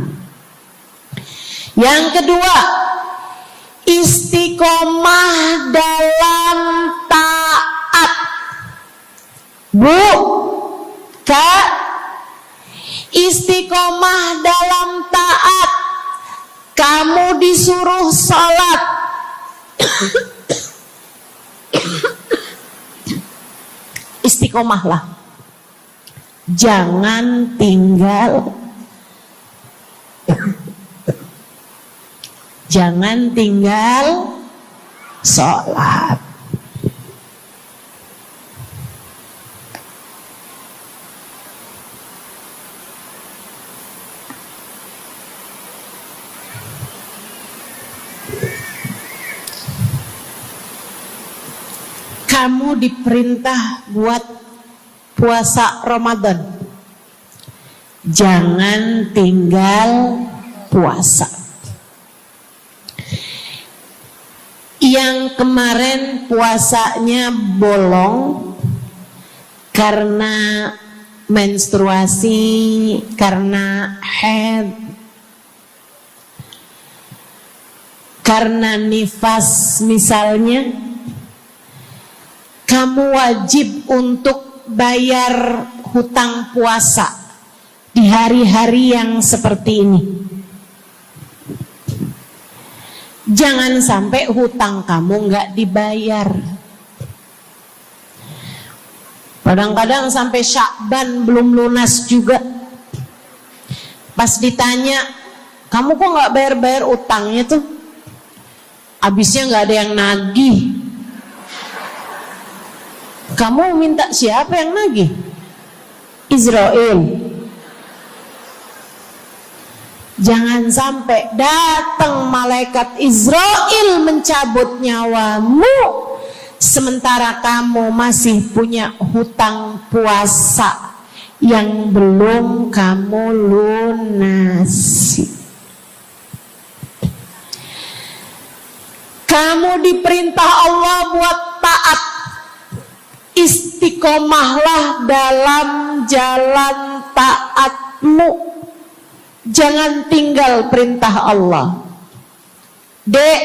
Speaker 2: Yang kedua, istiqomah dalam taat. Bu, Kak, istiqomah dalam taat. Kamu disuruh sholat, istiqomahlah. Jangan tinggal sholat. Kamu diperintah buat puasa Ramadan. Jangan tinggal puasa. Yang kemarin puasanya bolong karena menstruasi, karena haid, karena nifas misalnya, kamu wajib untuk bayar hutang puasa di hari-hari yang seperti ini. Jangan sampai hutang kamu nggak dibayar. Kadang-kadang sampai Syakban belum lunas juga. Pas ditanya, kamu kok nggak bayar-bayar utangnya tuh? Habisnya nggak ada yang nagih. Kamu minta siapa yang nagih? Israel. Jangan sampai datang malaikat Israel mencabut nyawamu, sementara kamu masih punya hutang puasa yang belum kamu lunasi. Kamu diperintah Allah buat taat. Istiqomahlah dalam jalan taatmu. Jangan tinggal perintah Allah. Dek,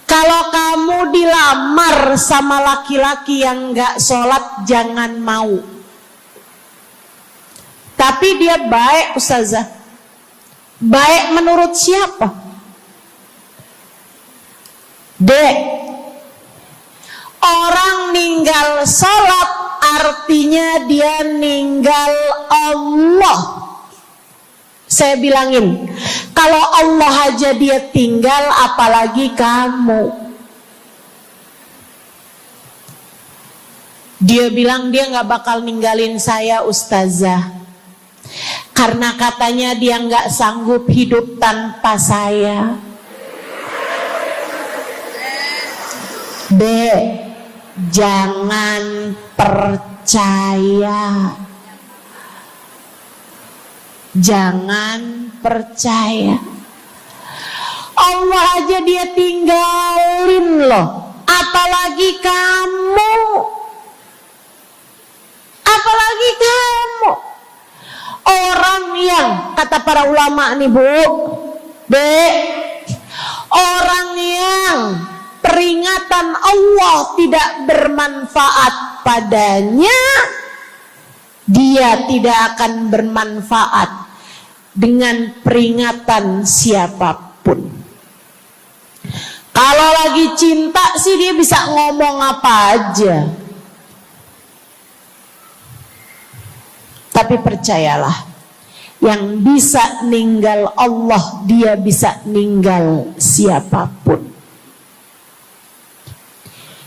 Speaker 2: kalau kamu dilamar sama laki-laki yang gak sholat, jangan mau. Tapi dia baik, Ustazah. Baik menurut siapa? Dek, orang ninggal sholat artinya dia ninggal Allah. Saya bilangin, kalau Allah aja dia tinggal, apalagi kamu. Dia bilang dia gak bakal ninggalin saya, Ustazah, karena katanya dia gak sanggup hidup tanpa saya. Jangan percaya. Jangan percaya. Allah aja dia tinggalin loh, apalagi kamu. Apalagi kamu. Orang yang, kata para ulama nih Bu, orang yang peringatan Allah tidak bermanfaat padanya, dia tidak akan bermanfaat dengan peringatan siapapun. Kalau lagi cinta sih dia bisa ngomong apa aja. Tapi percayalah, yang bisa ninggal Allah, dia bisa ninggal siapapun.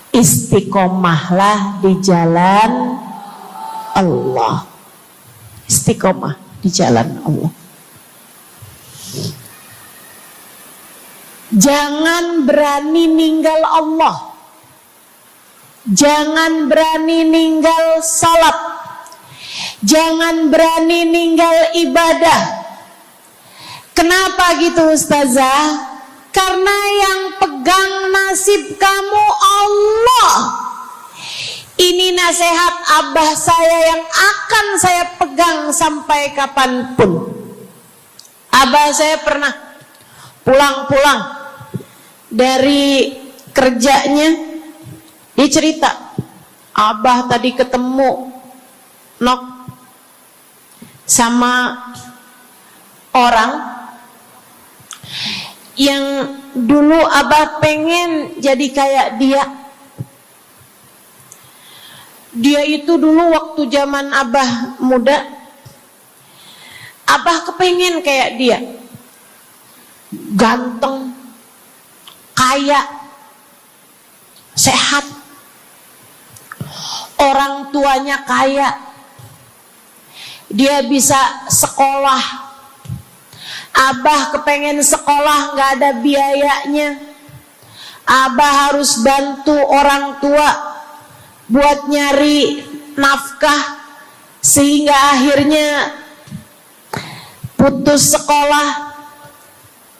Speaker 2: Istiqomahlah di jalan Allah. Istiqomah di jalan Allah. Jangan berani ninggal Allah. Jangan berani ninggal salat. Jangan berani ninggal ibadah. Kenapa gitu Ustazah? Karena yang pegang nasib kamu Allah. Ini nasihat abah saya yang akan saya pegang sampai kapanpun. Abah saya pernah pulang-pulang dari kerjanya, dia cerita, abah tadi ketemu sama orang yang dulu abah pengen jadi kayak dia. Dia itu dulu waktu zaman abah muda, abah kepengen kayak dia, ganteng, kaya, sehat, orang tuanya kaya, dia bisa sekolah. Abah kepengen sekolah, gak ada biayanya. Abah harus bantu orang tua buat nyari nafkah, sehingga akhirnya putus sekolah.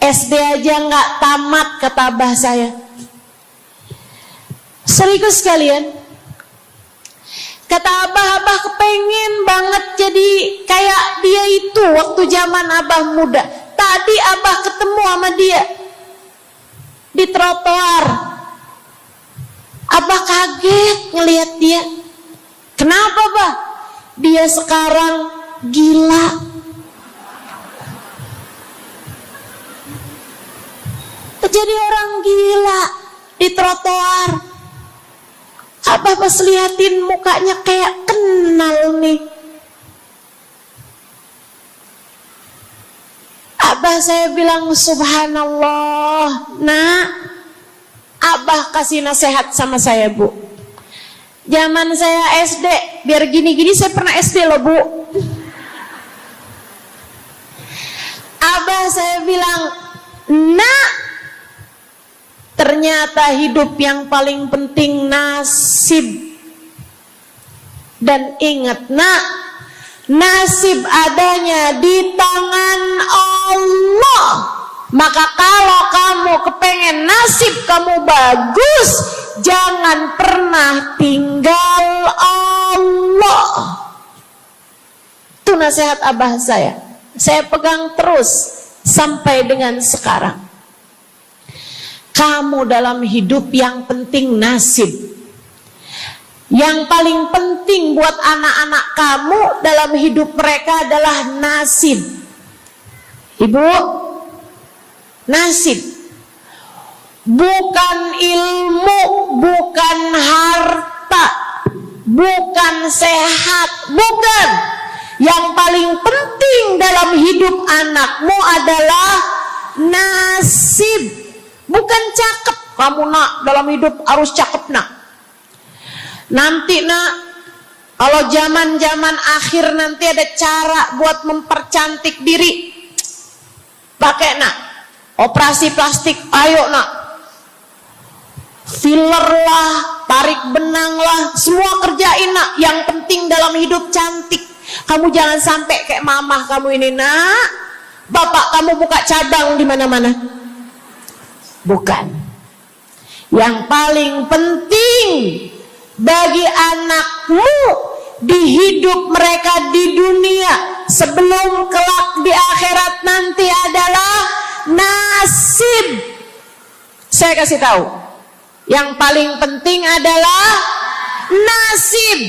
Speaker 2: SD aja gak tamat, kata abah saya. Serius kalian, kata abah kepengen banget jadi kayak dia itu waktu zaman abah muda. Tadi abah ketemu sama dia di trotoar. Abah kaget ngelihat dia. Kenapa bah? Dia sekarang gila. Jadi orang gila di trotoar. Abah pas liatin mukanya kayak kenal nih. Abah saya bilang subhanallah. Nah, abah kasih nasihat sama saya Bu. Zaman saya SD, biar gini-gini saya pernah SD loh Bu. Abah saya bilang, nah, ternyata hidup yang paling penting nasib. Dan ingat nak, nasib adanya di tangan Allah. Maka kalau kamu kepengen nasib kamu bagus, jangan pernah tinggal Allah. Itu nasihat abah saya pegang terus sampai dengan sekarang. Kamu dalam hidup yang penting nasib. Yang paling penting buat anak-anak kamu dalam hidup mereka adalah nasib. Ibu, nasib. Bukan ilmu, bukan harta, bukan sehat, bukan. Yang paling penting dalam hidup anakmu adalah nasib, bukan cakep. Kamu nak dalam hidup harus cakep nak. Nanti nak, kalau zaman-zaman akhir nanti ada cara buat mempercantik diri. Pakai nak, operasi plastik, ayo nak. Filler lah, tarik benang lah, semua kerjain nak. Yang penting dalam hidup cantik. Kamu jangan sampai kayak mamah kamu ini nak. Bapak kamu buka cabang di mana-mana. Bukan. Yang paling penting bagi anakmu di hidup mereka di dunia sebelum kelak di akhirat nanti adalah nasib. Saya kasih tahu, yang paling penting adalah nasib.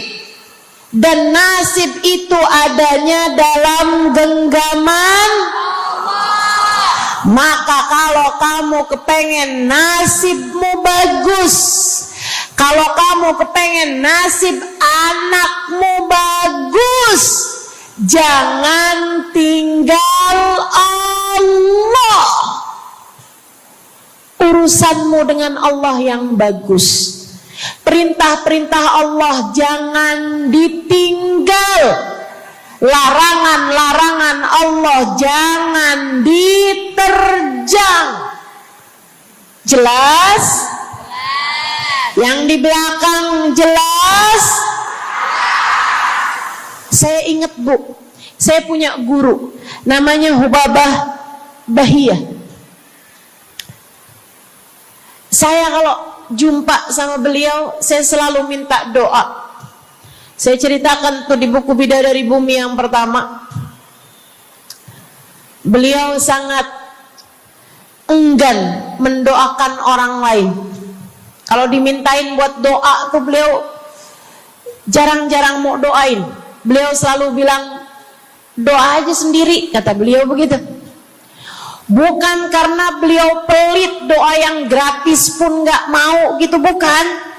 Speaker 2: Dan nasib itu adanya dalam genggaman Allah. Maka kalau kamu kepengen nasibmu bagus, kalau kamu kepengen nasib anakmu bagus, jangan tinggal Allah. Urusanmu dengan Allah yang bagus. Perintah-perintah Allah jangan ditinggal. Larangan-larangan Allah jangan diterjang. Jelas? Yang di belakang jelas? Saya ingat Bu, saya punya guru namanya Hubabah Bahiyah. Saya kalau jumpa sama beliau, saya selalu minta doa. Saya ceritakan tuh di buku Bidadari Bumi yang pertama. Beliau sangat enggan mendoakan orang lain. Kalau dimintain buat doa tuh beliau jarang-jarang mau doain. Beliau selalu bilang, doa aja sendiri, kata beliau begitu. Bukan karena beliau pelit, doa yang gratis pun gak mau gitu, bukan.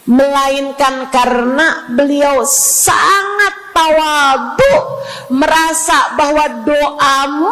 Speaker 2: Melainkan karena beliau sangat tawadhu, merasa bahwa doamu